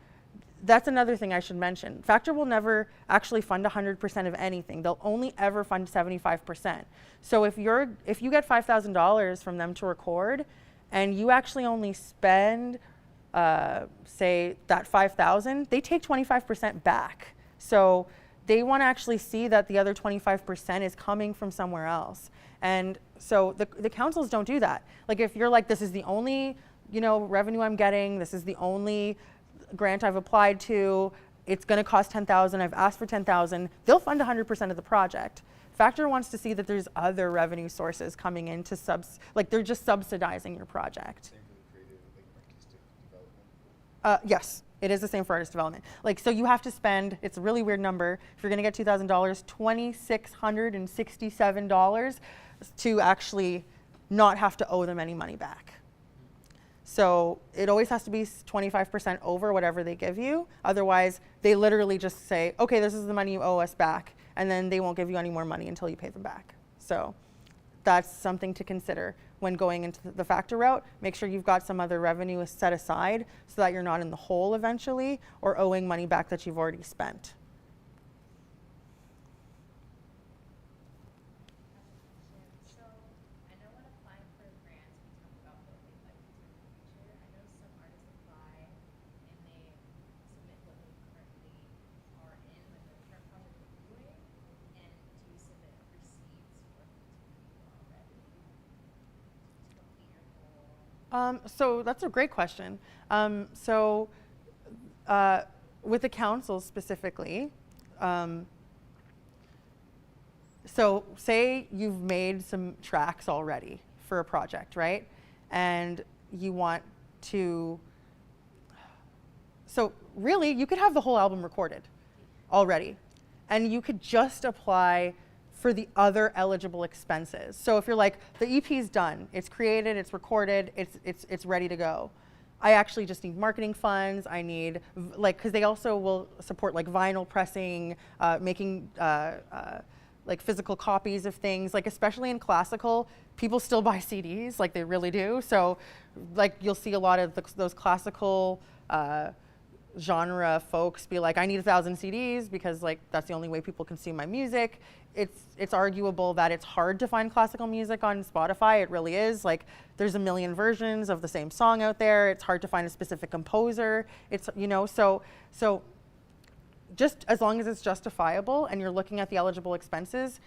That's another thing I should mention. Factor will never actually fund 100% of anything. They'll only ever fund 75%. So if you get $5,000 from them to record, and you actually only spend, say that $5,000, they take 25% back. So they want to actually see that the other 25% is coming from somewhere else. And so the councils don't do that. Like if you're like, this is the only, revenue I'm getting, this is the only grant I've applied to, it's going to cost $10,000, I've asked for $10,000, they'll fund 100% of the project. Factor wants to see that there's other revenue sources coming in to like they're just subsidizing your project. Same for the creative, like artistic development. Yes, it is the same for artist development. Like, so you have to spend, it's a really weird number, if you're gonna get $2,000, $2,667 to actually not have to owe them any money back. So it always has to be 25% over whatever they give you. Otherwise, they literally just say, okay, this is the money you owe us back, and then they won't give you any more money until you pay them back. So that's something to consider when going into the factor route. Make sure you've got some other revenue set aside so that you're not in the hole eventually or owing money back that you've already spent. So I know when applying for grants, we talk about what they'd like to do in the future. I know some artists apply and they submit what they currently are in, like the current project they're doing, and do you submit receipts for them to you already to complete your goal? So that's a great question. With the council specifically, so say you've made some tracks already for a project, right? And you want to, so really you could have the whole album recorded already, and you could just apply for the other eligible expenses. So if you're like, the EP's done, it's created, it's recorded, it's ready to go. I actually just need marketing funds. I need, like, because they also will support like vinyl pressing, making like physical copies of things. Like especially in classical, people still buy CDs, like they really do. So like you'll see a lot of those classical genre folks be like, I need 1,000 CDs because like that's the only way people consume my music. It's arguable that it's hard to find classical music on Spotify. It really is. Like there's a million versions of the same song out there. It's hard to find a specific composer. It's, you know, so just as long as it's justifiable and you're looking at the eligible expenses,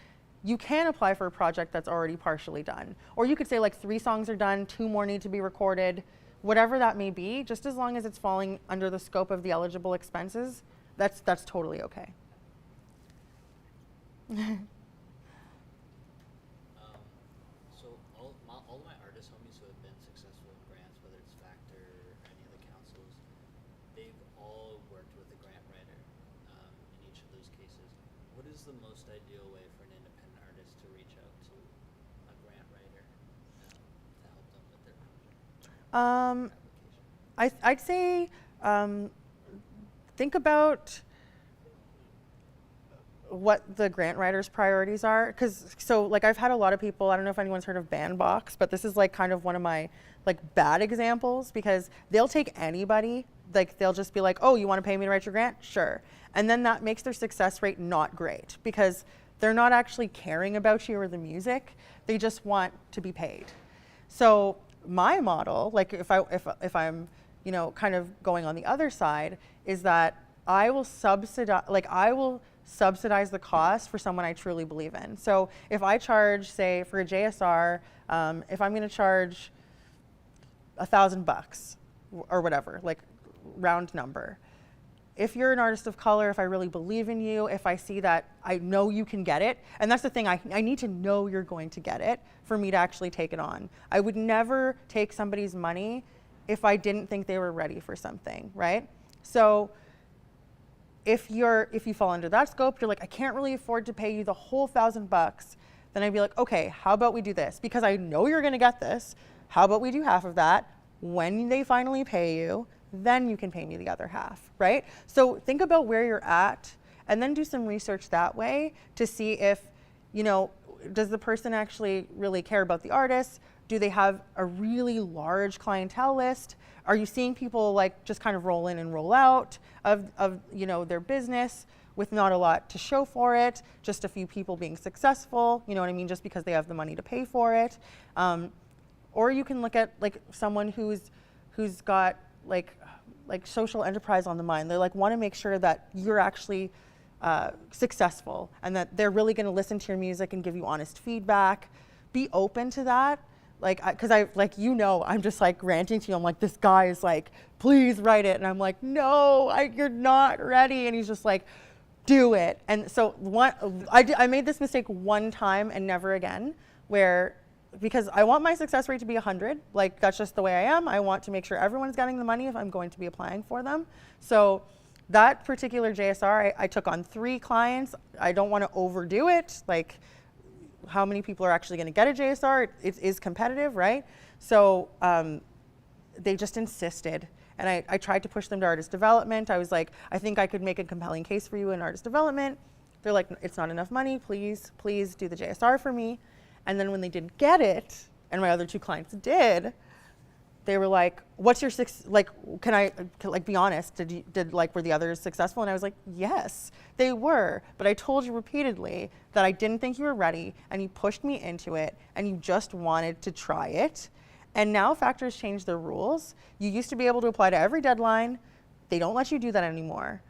you can apply for a project that's already partially done. Or you could say like 3 songs are done, 2 more need to be recorded, whatever that may be, just as long as it's falling under the scope of the eligible expenses, that's totally okay. So all of my artist homies who have been successful in grants, whether it's Factor or any of the councils, they've all worked with a grant writer in each of those cases. What is the most ideal way for an independent artist to reach out to a grant writer to help them with their project application? I'd say think about what the grant writer's priorities are, because so like I've had a lot of people, I don't know if anyone's heard of Bandbox, but this is like kind of one of my like bad examples, because they'll take anybody, like they'll just be like, oh, you want to pay me to write your grant? Sure. And then that makes their success rate not great because they're not actually caring about you or the music, they just want to be paid. So my model, like if I'm, you know, kind of going on the other side, is that I will subsidize the cost for someone I truly believe in. So if I charge, say, for a JSR, if I'm going to charge $1,000 or whatever, like round number. If you're an artist of color, if I really believe in you, if I see that I know you can get it, and that's the thing, I need to know you're going to get it for me to actually take it on. I would never take somebody's money if I didn't think they were ready for something, right? So if you fall under that scope, you're like, I can't really afford to pay you the whole $1,000, then I'd be like, okay, how about we do this? Because I know you're gonna get this, how about we do half of that? When they finally pay you, then you can pay me the other half, right? So think about where you're at and then do some research that way to see if, you know, does the person actually really care about the artist? Do they have a really large clientele list? Are you seeing people like just kind of roll in and roll out of you know, their business with not a lot to show for it, just a few people being successful, you know what I mean, just because they have the money to pay for it? Or you can look at like someone who's got like social enterprise on the mind. They like want to make sure that you're actually successful and that they're really going to listen to your music and give you honest feedback. Be open to that. Like, because you know, I'm just like ranting to you. I'm like, this guy is like, please write it. And I'm like, no, you're not ready. And he's just like, do it. And so I made this mistake one time and never again, where because I want my success rate to be 100, like that's just the way I am. I want to make sure everyone's getting the money if I'm going to be applying for them. So that particular JSR, I took on 3 clients. I don't want to overdo it. Like, how many people are actually going to get a JSR? It is competitive, right? So they just insisted. And I tried to push them to artist development. I was like, I think I could make a compelling case for you in artist development. They're like, it's not enough money. Please do the JSR for me. And then when they didn't get it, and my other 2 clients did, they were like, what's your can I be honest? Were the others successful? And I was like, yes, they were. But I told you repeatedly that I didn't think you were ready, and you pushed me into it, and you just wanted to try it. And now Factor's changed their rules. You used to be able to apply to every deadline. They don't let you do that anymore.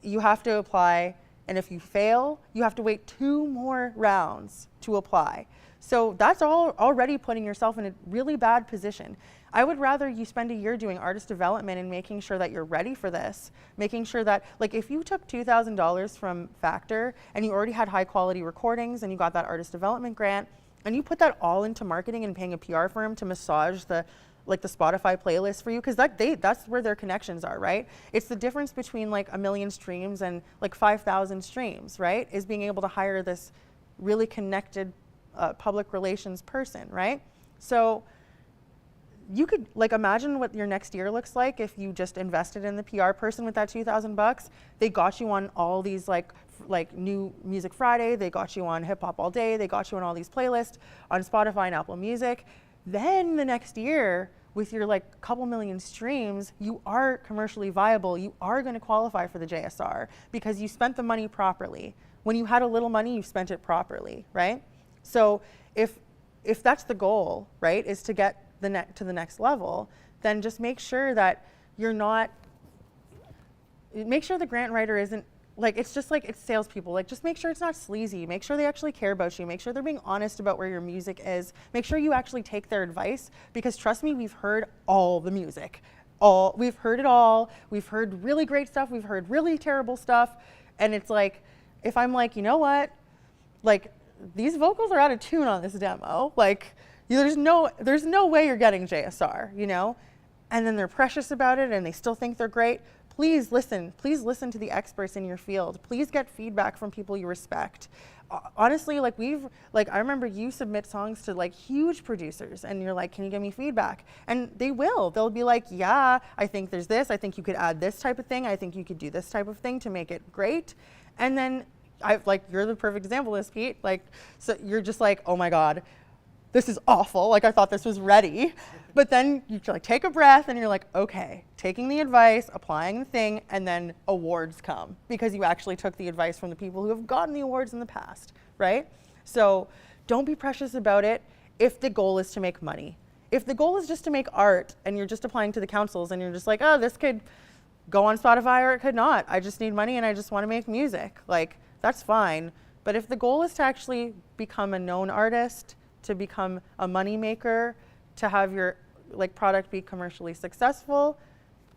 You have to apply, and if you fail, you have to wait 2 more rounds to apply. So that's already putting yourself in a really bad position. I would rather you spend a year doing artist development and making sure that you're ready for this, making sure that, like, if you took $2,000 from Factor and you already had high quality recordings and you got that artist development grant, and you put that all into marketing and paying a PR firm to massage the Spotify playlist for you, because that's where their connections are, right? It's the difference between like 1 million streams and like 5,000 streams, right? Is being able to hire this really connected public relations person, right? So you could imagine what your next year looks like if you just invested in the PR person with that $2,000. They got you on all these like New Music Friday, they got you on Hip Hop All Day, they got you on all these playlists on Spotify and Apple Music. Then the next year, with your couple million streams, you are commercially viable. You are going to qualify for the JSR because you spent the money properly. When you had a little money, you spent it properly, right? So if that's the goal, right, is to get to the next level, then just make sure that make sure the grant writer isn't it's just it's salespeople. Just make sure it's not sleazy. Make sure they actually care about you. Make sure they're being honest about where your music is. Make sure you actually take their advice, because trust me, we've heard all the music. We've heard it all. We've heard really great stuff. We've heard really terrible stuff. And it's if I'm you know what, these vocals are out of tune on this demo. There's no way you're getting JSR, you know? And then they're precious about it and they still think they're great. Please listen to the experts in your field. Please get feedback from people you respect. Honestly, I remember you submit songs to huge producers and you're like, can you give me feedback? And they will. They'll be like, yeah, I think there's this. I think you could add this type of thing. I think you could do this type of thing to make it great. And then you're the perfect example of this, Pete. So you're just oh my God, this is awful. I thought this was ready. But then you take a breath and you're okay, taking the advice, applying the thing, and then awards come because you actually took the advice from the people who have gotten the awards in the past, right? So don't be precious about it if the goal is to make money. If the goal is just to make art and you're just applying to the councils and you're just oh, this could go on Spotify or it could not. I just need money and I just want to make music. That's fine. But if the goal is to actually become a known artist, to become a money maker, to have your product be commercially successful,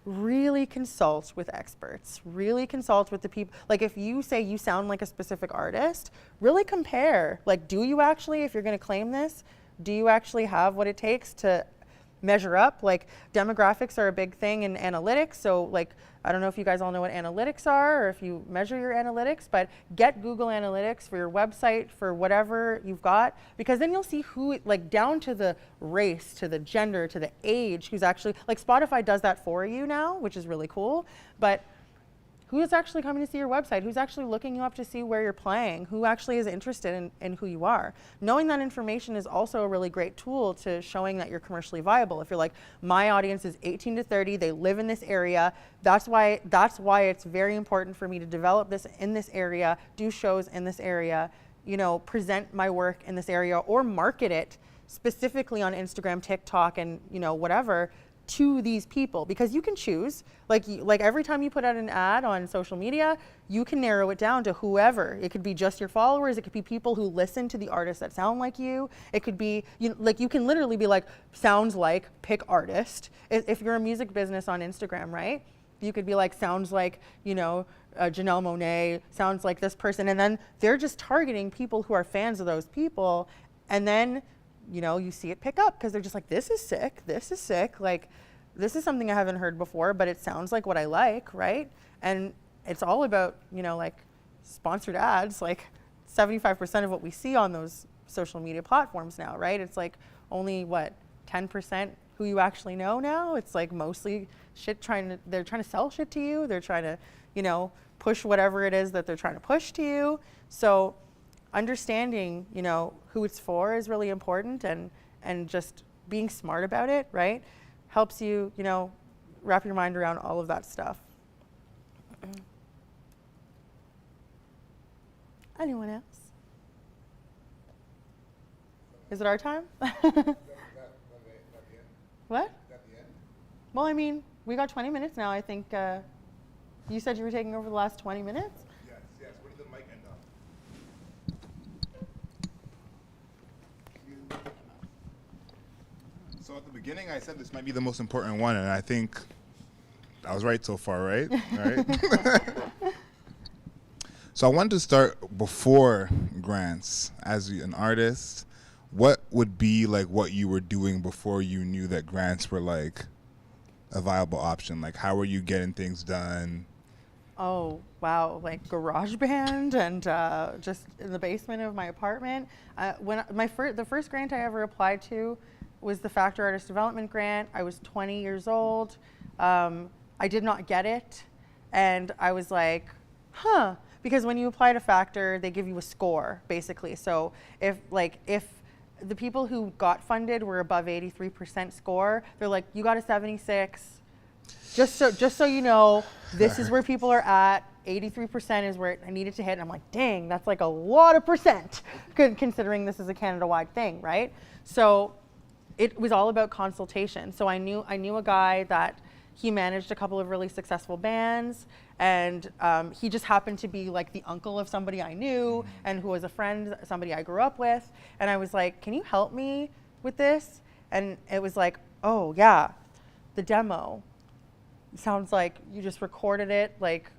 really consult with experts. Really consult with the people. If you say you sound like a specific artist, really compare. Do you actually, if you're going to claim this, do you actually have what it takes to measure up? Demographics are a big thing in analytics. So I don't know if you guys all know what analytics are or if you measure your analytics, but get Google Analytics for your website, for whatever you've got, because then you'll see who, down to the race, to the gender, to the age, who's actually, Spotify does that for you now, which is really cool, but who's actually coming to see your website? Who's actually looking you up to see where you're playing? Who actually is interested in who you are? Knowing that information is also a really great tool to showing that you're commercially viable. If you're my audience is 18 to 30, they live in this area, that's why it's very important for me to develop this in this area, do shows in this area, present my work in this area, or market it specifically on Instagram, TikTok, and whatever, to these people, because you can choose, every time you put out an ad on social media, you can narrow it down to whoever. It could be just your followers. It could be people who listen to the artists that sound like you. It could be, you can literally be sounds like, pick artist. If you're a music business on Instagram, right? You could be like, sounds like, Janelle Monáe, sounds like this person. And then they're just targeting people who are fans of those people. And then, you see it pick up because they're just like, this is sick. Like, this is something I haven't heard before, but it sounds like what I like, right? And it's all about, like sponsored ads, like 75% of what we see on those social media platforms now, right? It's like only 10% who you actually know now. It's like mostly they're trying to sell shit to you. They're trying to, push whatever it is that they're trying to push to you. So understanding, who it's for is really important, and just being smart about it, right? Helps you, wrap your mind around all of that stuff. Anyone else? Is it our time? What? Well, I mean, we got 20 minutes now. I think you said you were taking over the last 20 minutes? Yes. Where did the mic end up? So at the beginning, I said this might be the most important one, and I think I was right so far, right? Right. So I wanted to start before grants. As an artist, what would be like what you were doing before you knew that grants were like a viable option? Like, how were you getting things done? Oh, wow, like GarageBand and just in the basement of my apartment. When the first grant I ever applied to was the Factor Artist Development Grant. I was 20 years old. I did not get it, and I was like, because when you apply to Factor, they give you a score, basically. So if the people who got funded were above 83% score, they're like, you got a 76. Just so you know, this is where people are at. 83% is where I needed to hit. And I'm like, dang, that's like a lot of percent, considering this is a Canada-wide thing, right? So it was all about consultation. So I knew a guy that he managed a couple of really successful bands, and he just happened to be like the uncle of somebody I knew and who was a friend, somebody I grew up with. And I was like, can you help me with this? And it was like, oh yeah, the demo. Sounds like you just recorded it like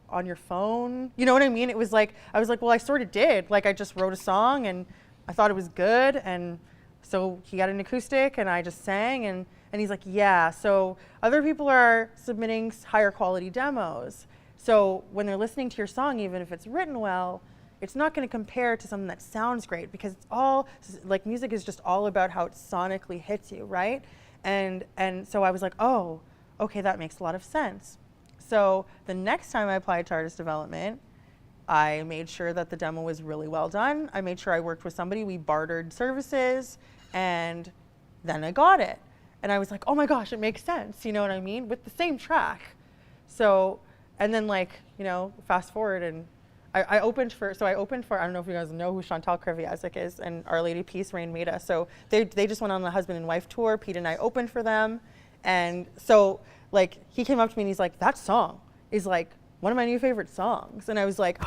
on your phone. You know what I mean? It was like, I was like, well, I sort of did. Like I just wrote a song and I thought it was good. And so he got an acoustic and I just sang, and he's like, yeah, so other people are submitting higher quality demos. So when they're listening to your song, even if it's written well, it's not going to compare to something that sounds great, because it's all, like, music is just all about how it sonically hits you, right? And so I was like, oh, okay, that makes a lot of sense. So the next time I applied to artist development, I made sure that the demo was really well done. I made sure I worked with somebody, we bartered services, and then I got it. And I was like, oh my gosh, it makes sense, you know what I mean? With the same track. So, and then fast forward, and I opened for, I don't know if you guys know who Chantal Kreviazek is, and Our Lady Peace, Rain Maida. So they just went on the husband and wife tour. Pete and I opened for them. And so he came up to me and he's like, that song is like one of my new favorite songs. And I was like,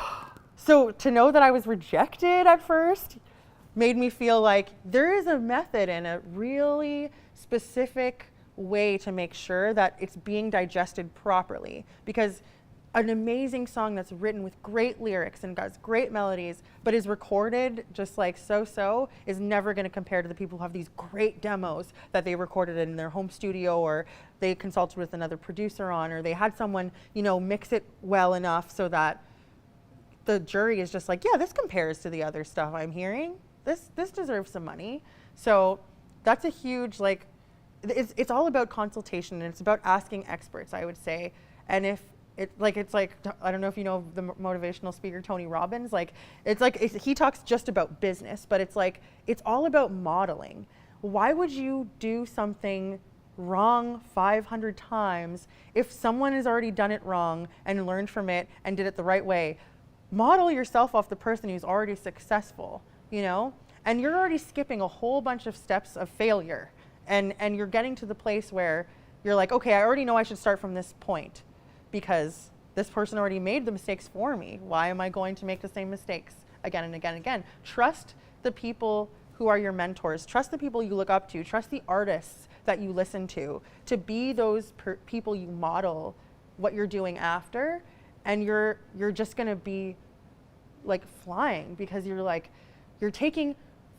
so to know that I was rejected at first made me feel like there is a method and a really specific way to make sure that it's being digested properly. Because an amazing song that's written with great lyrics and has great melodies, but is recorded just like so, is never going to compare to the people who have these great demos that they recorded in their home studio, or they consulted with another producer on, or they had someone, mix it well enough so that the jury is just like, yeah, this compares to the other stuff I'm hearing. This deserves some money. So that's a huge, it's all about consultation, and it's about asking experts, I would say. And if it's like, I don't know if you know the motivational speaker Tony Robbins, he talks just about business, but it's all about modeling. Why would you do something wrong 500 times if someone has already done it wrong and learned from it and did it the right way? Model yourself off the person who's already successful, and you're already skipping a whole bunch of steps of failure, and you're getting to the place where you're like, okay, I already know I should start from this point, because this person already made the mistakes for me. Why am I going to make the same mistakes again and again and again? Trust the people who are your mentors. Trust the people you look up to. Trust the artists that you listen to be those people you model what you're doing after, and you're just gonna be like flying, because you're taking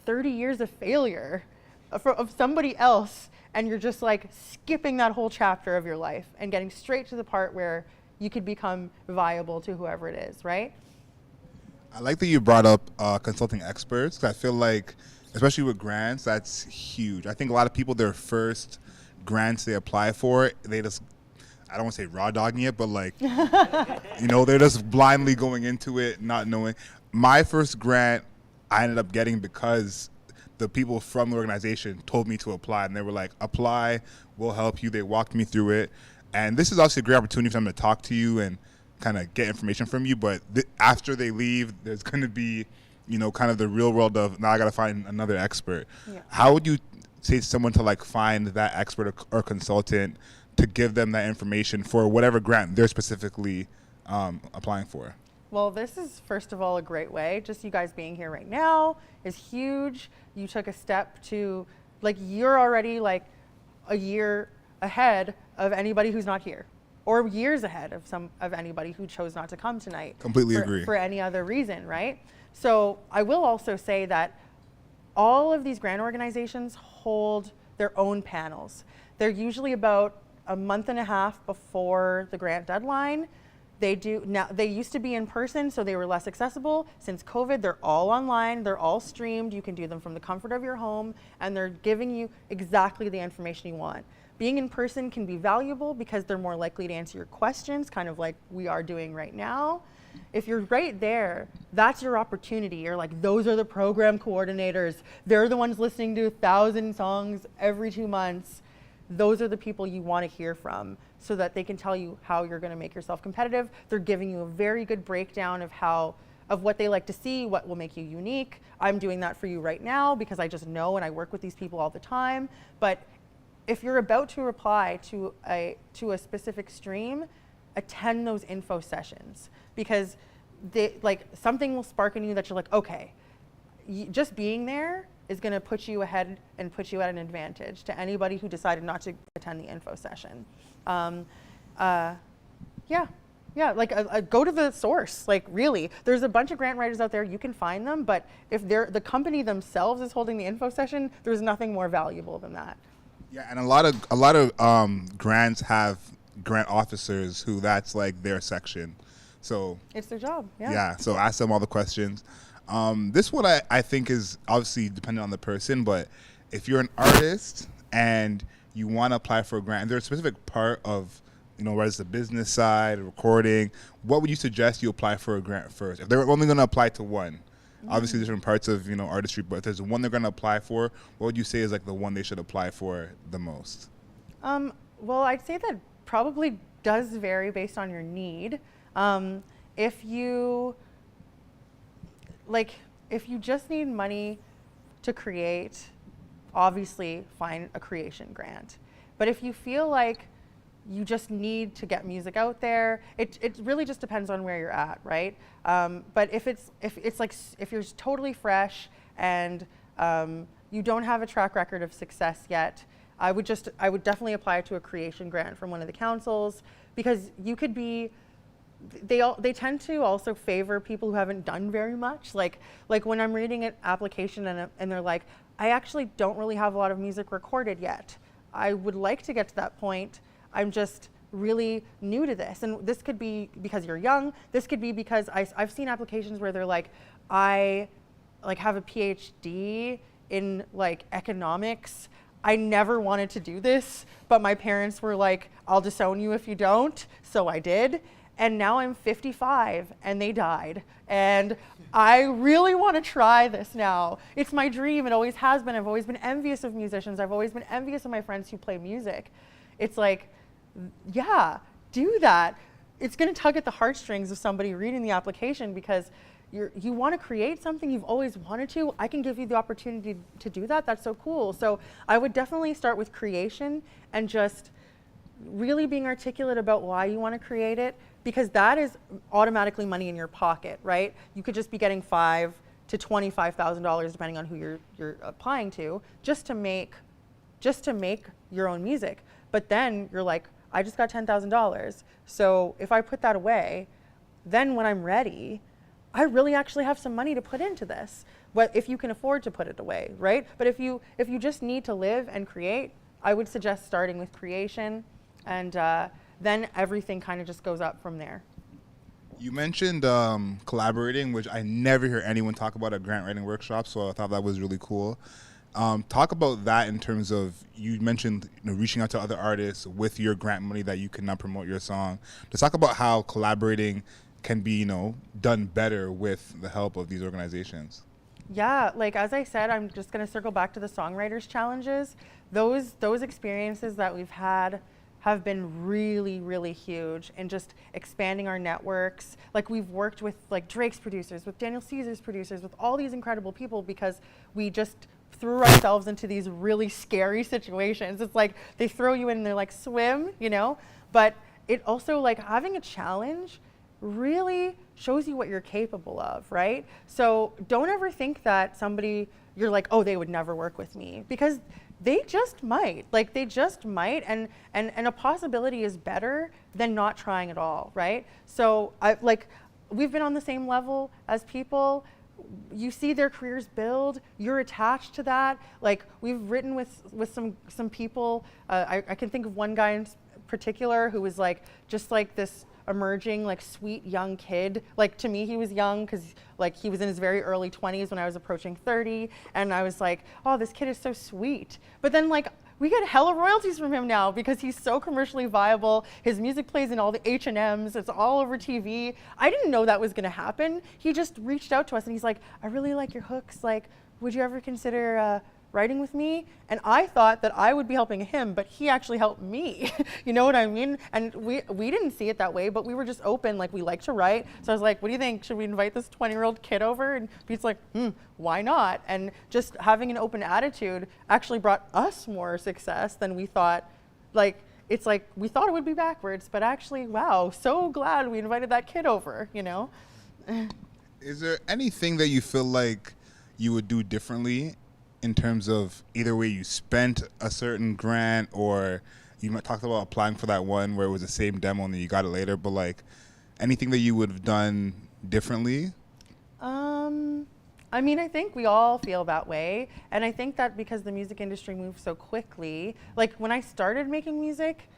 30 years of failure of somebody else, and you're just like skipping that whole chapter of your life and getting straight to the part where you could become viable to whoever it is, right? I like that you brought up consulting experts. 'Cause I feel like, especially with grants, that's huge. I think a lot of people, their first grants they apply for, they just, I don't want to say raw dogging it, but like, they're just blindly going into it, not knowing. My first grant, I ended up getting because the people from the organization told me to apply, and they were like, apply, we'll help you. They walked me through it. And this is obviously a great opportunity for them to talk to you and kind of get information from you. But after they leave, there's going to be, kind of the real world of, now I got to find another expert. Yeah. How would you say to someone to like find that expert or consultant to give them that information for whatever grant they're specifically applying for? Well, this is, first of all, a great way. Just you guys being here right now is huge. You took a step to, like, you're already like a year ahead of anybody who's not here, or years ahead of anybody who chose not to come tonight. Completely agree. For any other reason, right? So I will also say that all of these grant organizations hold their own panels. They're usually about a month and a half before the grant deadline. They used to be in person, so they were less accessible. Since COVID, they're all online, they're all streamed. You can do them from the comfort of your home, and they're giving you exactly the information you want. Being in person can be valuable because they're more likely to answer your questions, kind of like we are doing right now. If you're right there, that's your opportunity. You're like, those are the program coordinators. They're the ones listening to 1,000 songs every 2 months. Those are the people you want to hear from, so that they can tell you how you're going to make yourself competitive. They're giving you a very good breakdown of what they like to see, what will make you unique. I'm doing that for you right now because I just know, and I work with these people all the time. But if you're about to apply to a specific stream, attend those info sessions, because something will spark in you that you're like, okay, just being there is going to put you ahead and put you at an advantage to anybody who decided not to attend the info session. Go to the source. Like, really, there's a bunch of grant writers out there. You can find them, but if the company themselves is holding the info session, there's nothing more valuable than that. Yeah, and a lot of grants have grant officers who that's like their section. So it's their job. Yeah. So ask them all the questions. This one I think is obviously dependent on the person, but if you're an artist and you want to apply for a grant, there's a specific part of, whether it's the business side, recording, what would you suggest you apply for a grant first? If they're only going to apply to one, obviously different parts of, artistry, but if there's one they're going to apply for, what would you say is like the one they should apply for the most? Well, I'd say that probably does vary based on your need. If you just need money to create, obviously find a creation grant. But if you feel like you just need to get music out there, it really just depends on where you're at, right? But if you're totally fresh and you don't have a track record of success yet, I would definitely apply to a creation grant from one of the councils, because you could be. They tend to also favor people who haven't done very much. Like when I'm reading an application and they're like, I actually don't really have a lot of music recorded yet. I would like to get to that point. I'm just really new to this. And this could be because you're young. This could be because I've seen applications where they're like, I have a PhD in economics. I never wanted to do this, but my parents were like, I'll disown you if you don't. So I did. And now I'm 55 and they died. And I really want to try this now. It's my dream. It always has been. I've always been envious of musicians. I've always been envious of my friends who play music. It's like, yeah, do that. It's going to tug at the heartstrings of somebody reading the application, because you want to create something you've always wanted to. I can give you the opportunity to do that. That's so cool. So I would definitely start with creation and just really being articulate about why you want to create it, because that is automatically money in your pocket, right? You could just be getting $5,000 to $25,000 depending on who you're applying to, just to make your own music. But then you're like, I just got $10,000. So if I put that away, then when I'm ready, I really actually have some money to put into this. But if you can afford to put it away, right? But if you just need to live and create, I would suggest starting with creation, and then everything kind of just goes up from there. You mentioned collaborating, which I never hear anyone talk about at grant writing workshops, so I thought that was really cool. Talk about that in terms of, you mentioned reaching out to other artists with your grant money that you can now promote your song. Just talk about how collaborating can be done better with the help of these organizations. Yeah, like as I said, I'm just going to circle back to the songwriters challenges. Those experiences that we've had have been really, really huge in just expanding our networks. Like we've worked with like Drake's producers, with Daniel Caesar's producers, with all these incredible people, because we just threw ourselves into these really scary situations. It's like they throw you in and they're like, swim, but it also, like, having a challenge really shows you what you're capable of, right? So don't ever think that you're like, oh, they would never work with me, because they just might. Like, they just might, and a possibility is better than not trying at all, right? So we've been on the same level as people. You see their careers build, you're attached to that. Like, we've written with some people. I can think of one guy in particular who was like just like this emerging, like, sweet young kid. Like, to me, he was young because, like, he was in his very early 20s when I was approaching 30, and I was like, oh, this kid is so sweet. But then, like, we get hella royalties from him now because he's so commercially viable. His music plays in all the H&Ms. It's all over TV. I didn't know that was going to happen. He just reached out to us and he's like, I really like your hooks. Like, would you ever consider writing with me? And I thought that I would be helping him, but he actually helped me. You know what I mean? And we didn't see it that way, but we were just open. Like, we like to write. So I was like, what do you think? Should we invite this 20-year-old kid over? And Pete's like, why not? And just having an open attitude actually brought us more success than we thought. Like, it's like, we thought it would be backwards, but actually, wow, so glad we invited that kid over, Is there anything that you feel like you would do differently in terms of either way you spent a certain grant, or you might talk about applying for that one where it was the same demo and then you got it later, but like anything that you would have done differently? I mean, I think we all feel that way. And I think that because the music industry moves so quickly, like when I started making music,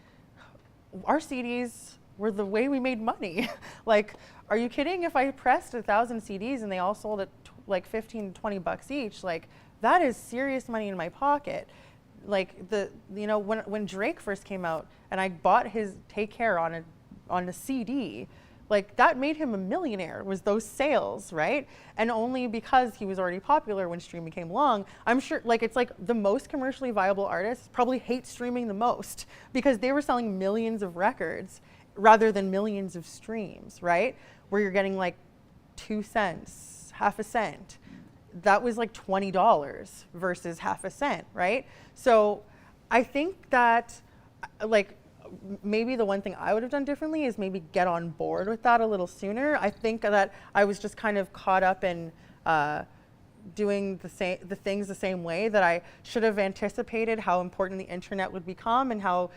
our CDs were the way we made money. Like, are you kidding? If I pressed 1,000 CDs and they all sold at like 15, 20 bucks each, like, that is serious money in my pocket. Like, when Drake first came out and I bought his Take Care on a CD, like, that made him a millionaire, was those sales, right? And only because he was already popular when streaming came along. I'm sure, like, it's like the most commercially viable artists probably hate streaming the most because they were selling millions of records rather than millions of streams, right? Where you're getting like 2 cents, half a cent. That was like $20 versus half a cent, right? So I think that, like, maybe the one thing I would have done differently is maybe get on board with that a little sooner. I think that I was just kind of caught up in doing the things the same way, that I should have anticipated how important the internet would become and how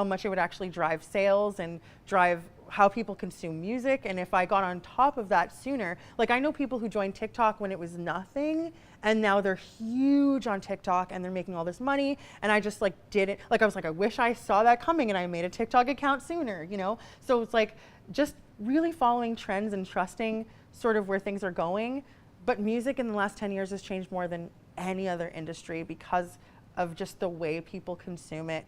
much it would actually drive sales and drive how people consume music. And if I got on top of that sooner, like, I know people who joined TikTok when it was nothing, and now they're huge on TikTok and they're making all this money. And I just, like, didn't, like, I was like, I wish I saw that coming and I made a TikTok account sooner, So it's like just really following trends and trusting sort of where things are going. But music in the last 10 years has changed more than any other industry because of just the way people consume it,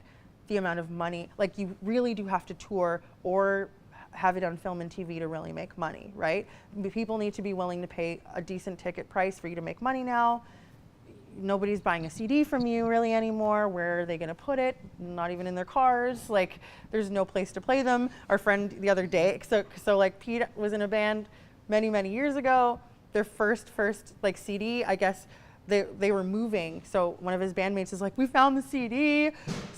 the amount of money. Like, you really do have to tour or have it on film and TV to really make money, right? People need to be willing to pay a decent ticket price for you to make money now. Nobody's buying a CD from you really anymore. Where are they gonna put it? Not even in their cars. Like, there's no place to play them. Our friend the other day, so like, Pete was in a band many, many years ago. Their first like CD, I guess, they were moving, so one of his bandmates is like, we found the CD,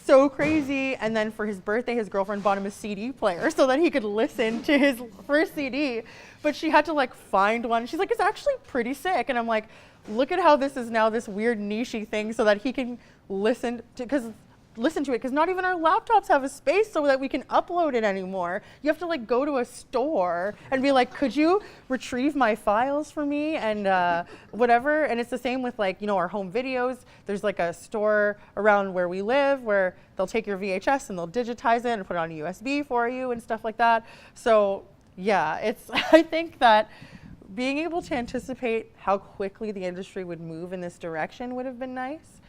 so crazy. And then for his birthday, his girlfriend bought him a CD player so that he could listen to his first CD. But she had to, like, find one. She's like, it's actually pretty sick. And I'm like, look at how this is now this weird niche-y thing so that he can listen to, because listen to it, because not even our laptops have a space so that we can upload it anymore. You have to like go to a store and be like, could you retrieve my files for me and whatever. And it's the same with like, you know, our home videos. There's like a store around where we live where they'll take your VHS and they'll digitize it and put it on a USB for you and stuff like that. So yeah, it's I think that being able to anticipate how quickly the industry would move in this direction would have been nice.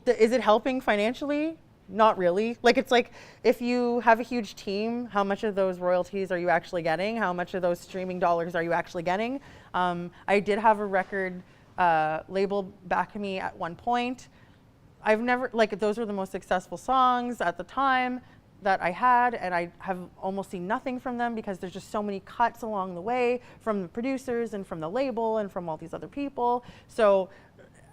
Is it helping financially? Not really. Like, it's like if you have a huge team, how much of those royalties are you actually getting? How much of those streaming dollars are you actually getting? I did have a record label back me at one point. I've never, like, those were the most successful songs at the time that I had, and I have almost seen nothing from them because there's just so many cuts along the way from the producers and from the label and from all these other people. So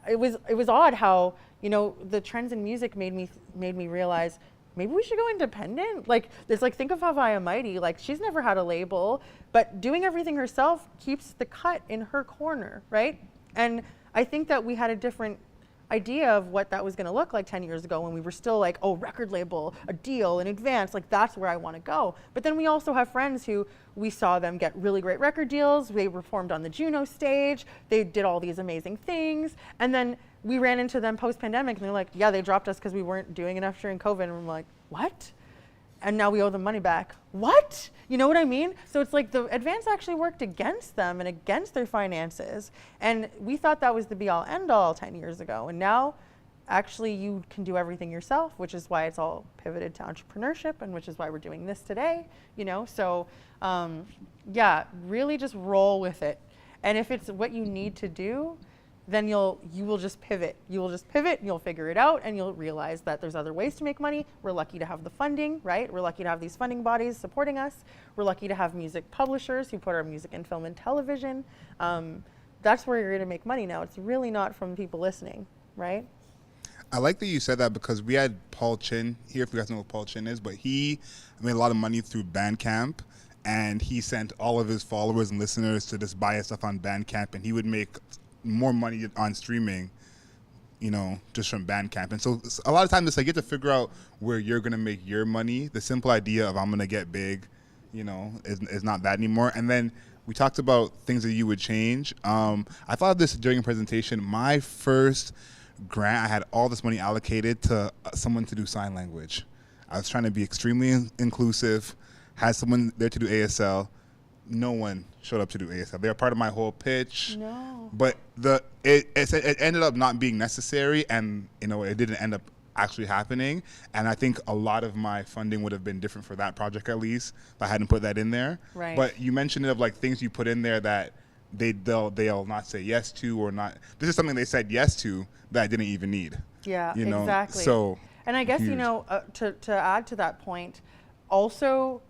it was odd how, you know, the trends in music made me realize maybe we should go independent. Like, it's like, think of Havaya Mighty. Like, she's never had a label, but doing everything herself keeps the cut in her corner, right? And I think that we had a different idea of what that was going to look like 10 years ago when we were still like, oh, record label, a deal in advance, like that's where I want to go. But then we also have friends who we saw them get really great record deals. They performed on the Juno stage. They did all these amazing things. And then we ran into them post-pandemic and they're like, yeah, they dropped us because we weren't doing enough during COVID. And we're like, what? And now we owe them money back. What? You know what I mean? So it's like the advance actually worked against them and against their finances. And we thought that was the be all end all 10 years ago. And now actually you can do everything yourself, which is why it's all pivoted to entrepreneurship and which is why we're doing this today, you know? So yeah, really just roll with it. And if it's what you need to do, then you will just pivot. You will just pivot and you'll figure it out and you'll realize that there's other ways to make money. We're lucky to have the funding, right? We're lucky to have these funding bodies supporting us. We're lucky to have music publishers who put our music in film and television. That's where you're gonna make money now. It's really not from people listening, right? I like that you said that because we had Paul Chin here, if you guys know what Paul Chin is, but he made a lot of money through Bandcamp, and he sent all of his followers and listeners to just buy his stuff on Bandcamp, and he would make more money on streaming, you know, just from Bandcamp. And so a lot of times it's like you have to figure out where you're going to make your money. The simple idea of I'm going to get big, you know, is not that anymore. And then we talked about things that you would change. I thought of this during a presentation. My first grant, I had all this money allocated to someone to do sign language. I was trying to be extremely inclusive, had someone there to do ASL. No one showed up to do ASL. They were part of my whole pitch. No. But it ended up not being necessary, and you know it didn't end up actually happening. And I think a lot of my funding would have been different for that project at least if I hadn't put that in there. Right. But you mentioned it of like things you put in there that they'll not say yes to or not. This is something they said yes to that I didn't even need. Yeah, you know? exactly. So. And I guess, huge. you know, to add to that point, also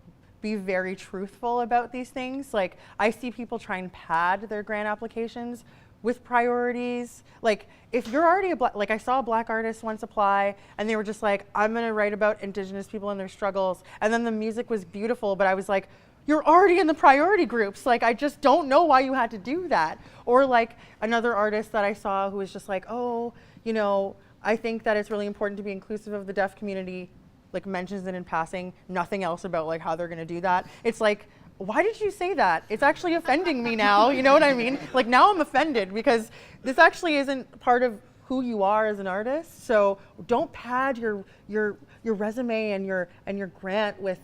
be very truthful about these things. Like, I see people try and pad their grant applications with priorities. Like, if you're already like I saw a Black artist once apply and they were just like, I'm gonna write about Indigenous people and their struggles. And then the music was beautiful, but I was like, you're already in the priority groups. Like, I just don't know why you had to do that. Or like another artist that I saw who was just like, oh, you know, I think that it's really important to be inclusive of the deaf community, like mentions it in passing, nothing else about like how they're gonna do that. It's like, why did you say that? It's actually offending me now, you know what I mean? Like, now I'm offended because this actually isn't part of who you are as an artist. So don't pad your resume and your grant with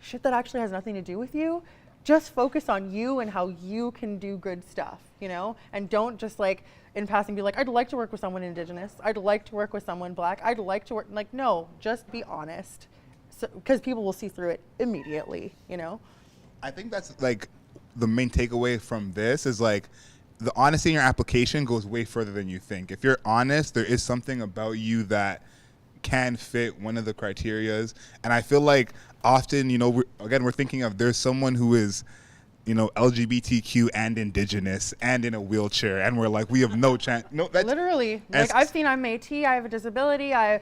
shit that actually has nothing to do with you. Just focus on you and how you can do good stuff, you know? And don't just like in passing be like, I'd like to work with someone Indigenous. I'd like to work with someone Black. I'd like to work, like, no, just be honest. Because people will see through it immediately, you know? I think that's like the main takeaway from this is like the honesty in your application goes way further than you think. If you're honest, there is something about you that can fit one of the criterias. And I feel like often, you know, we're thinking of there's someone who is, you know, LGBTQ and Indigenous and in a wheelchair, and we're like, we have no chance. No, that's literally. Like, I've seen I'm Métis, I have a disability, I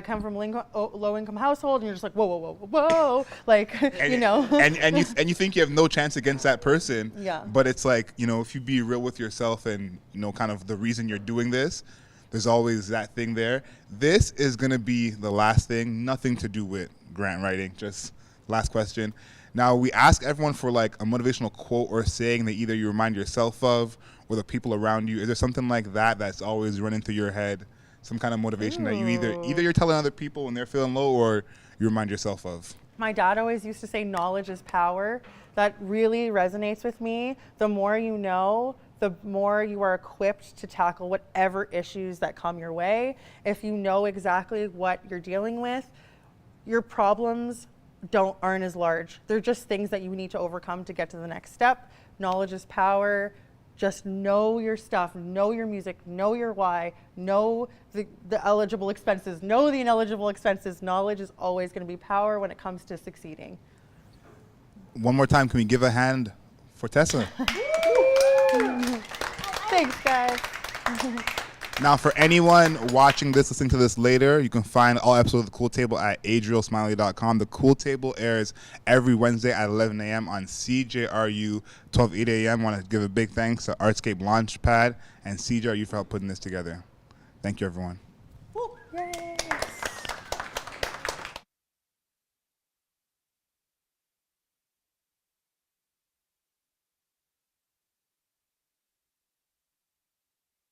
come from low income household, and you're just like, whoa, whoa, whoa, whoa, whoa. Like, you know. and you think you have no chance against that person. Yeah. But it's like, you know, if you be real with yourself and, you know, kind of the reason you're doing this, There's always that thing there. This is going to be the last thing, nothing to do with grant writing, just last question. Now, we ask everyone for like a motivational quote or saying that either you remind yourself of or the people around you. Is there something like that that's always running through your head? Some kind of motivation that you either you're telling other people when they're feeling low or you remind yourself of? My dad always used to say knowledge is power. That really resonates with me. The more you know, the more you are equipped to tackle whatever issues that come your way. If you know exactly what you're dealing with, your problems aren't as large. They're just things that you need to overcome to get to the next step. Knowledge is power. Just know your stuff, know your music, know your why, know the eligible expenses, know the ineligible expenses. Knowledge is always going to be power when it comes to succeeding. One more time, can we give a hand for Tessa? Thanks, guys. Now, for anyone watching this, listening to this later, you can find all episodes of The Cool Table at adrielsmiley.com. The Cool Table airs every Wednesday at 11 a.m. on CJRU 1280 a.m. I want to give a big thanks to Artscape Launchpad and CJRU for help putting this together. Thank you, everyone.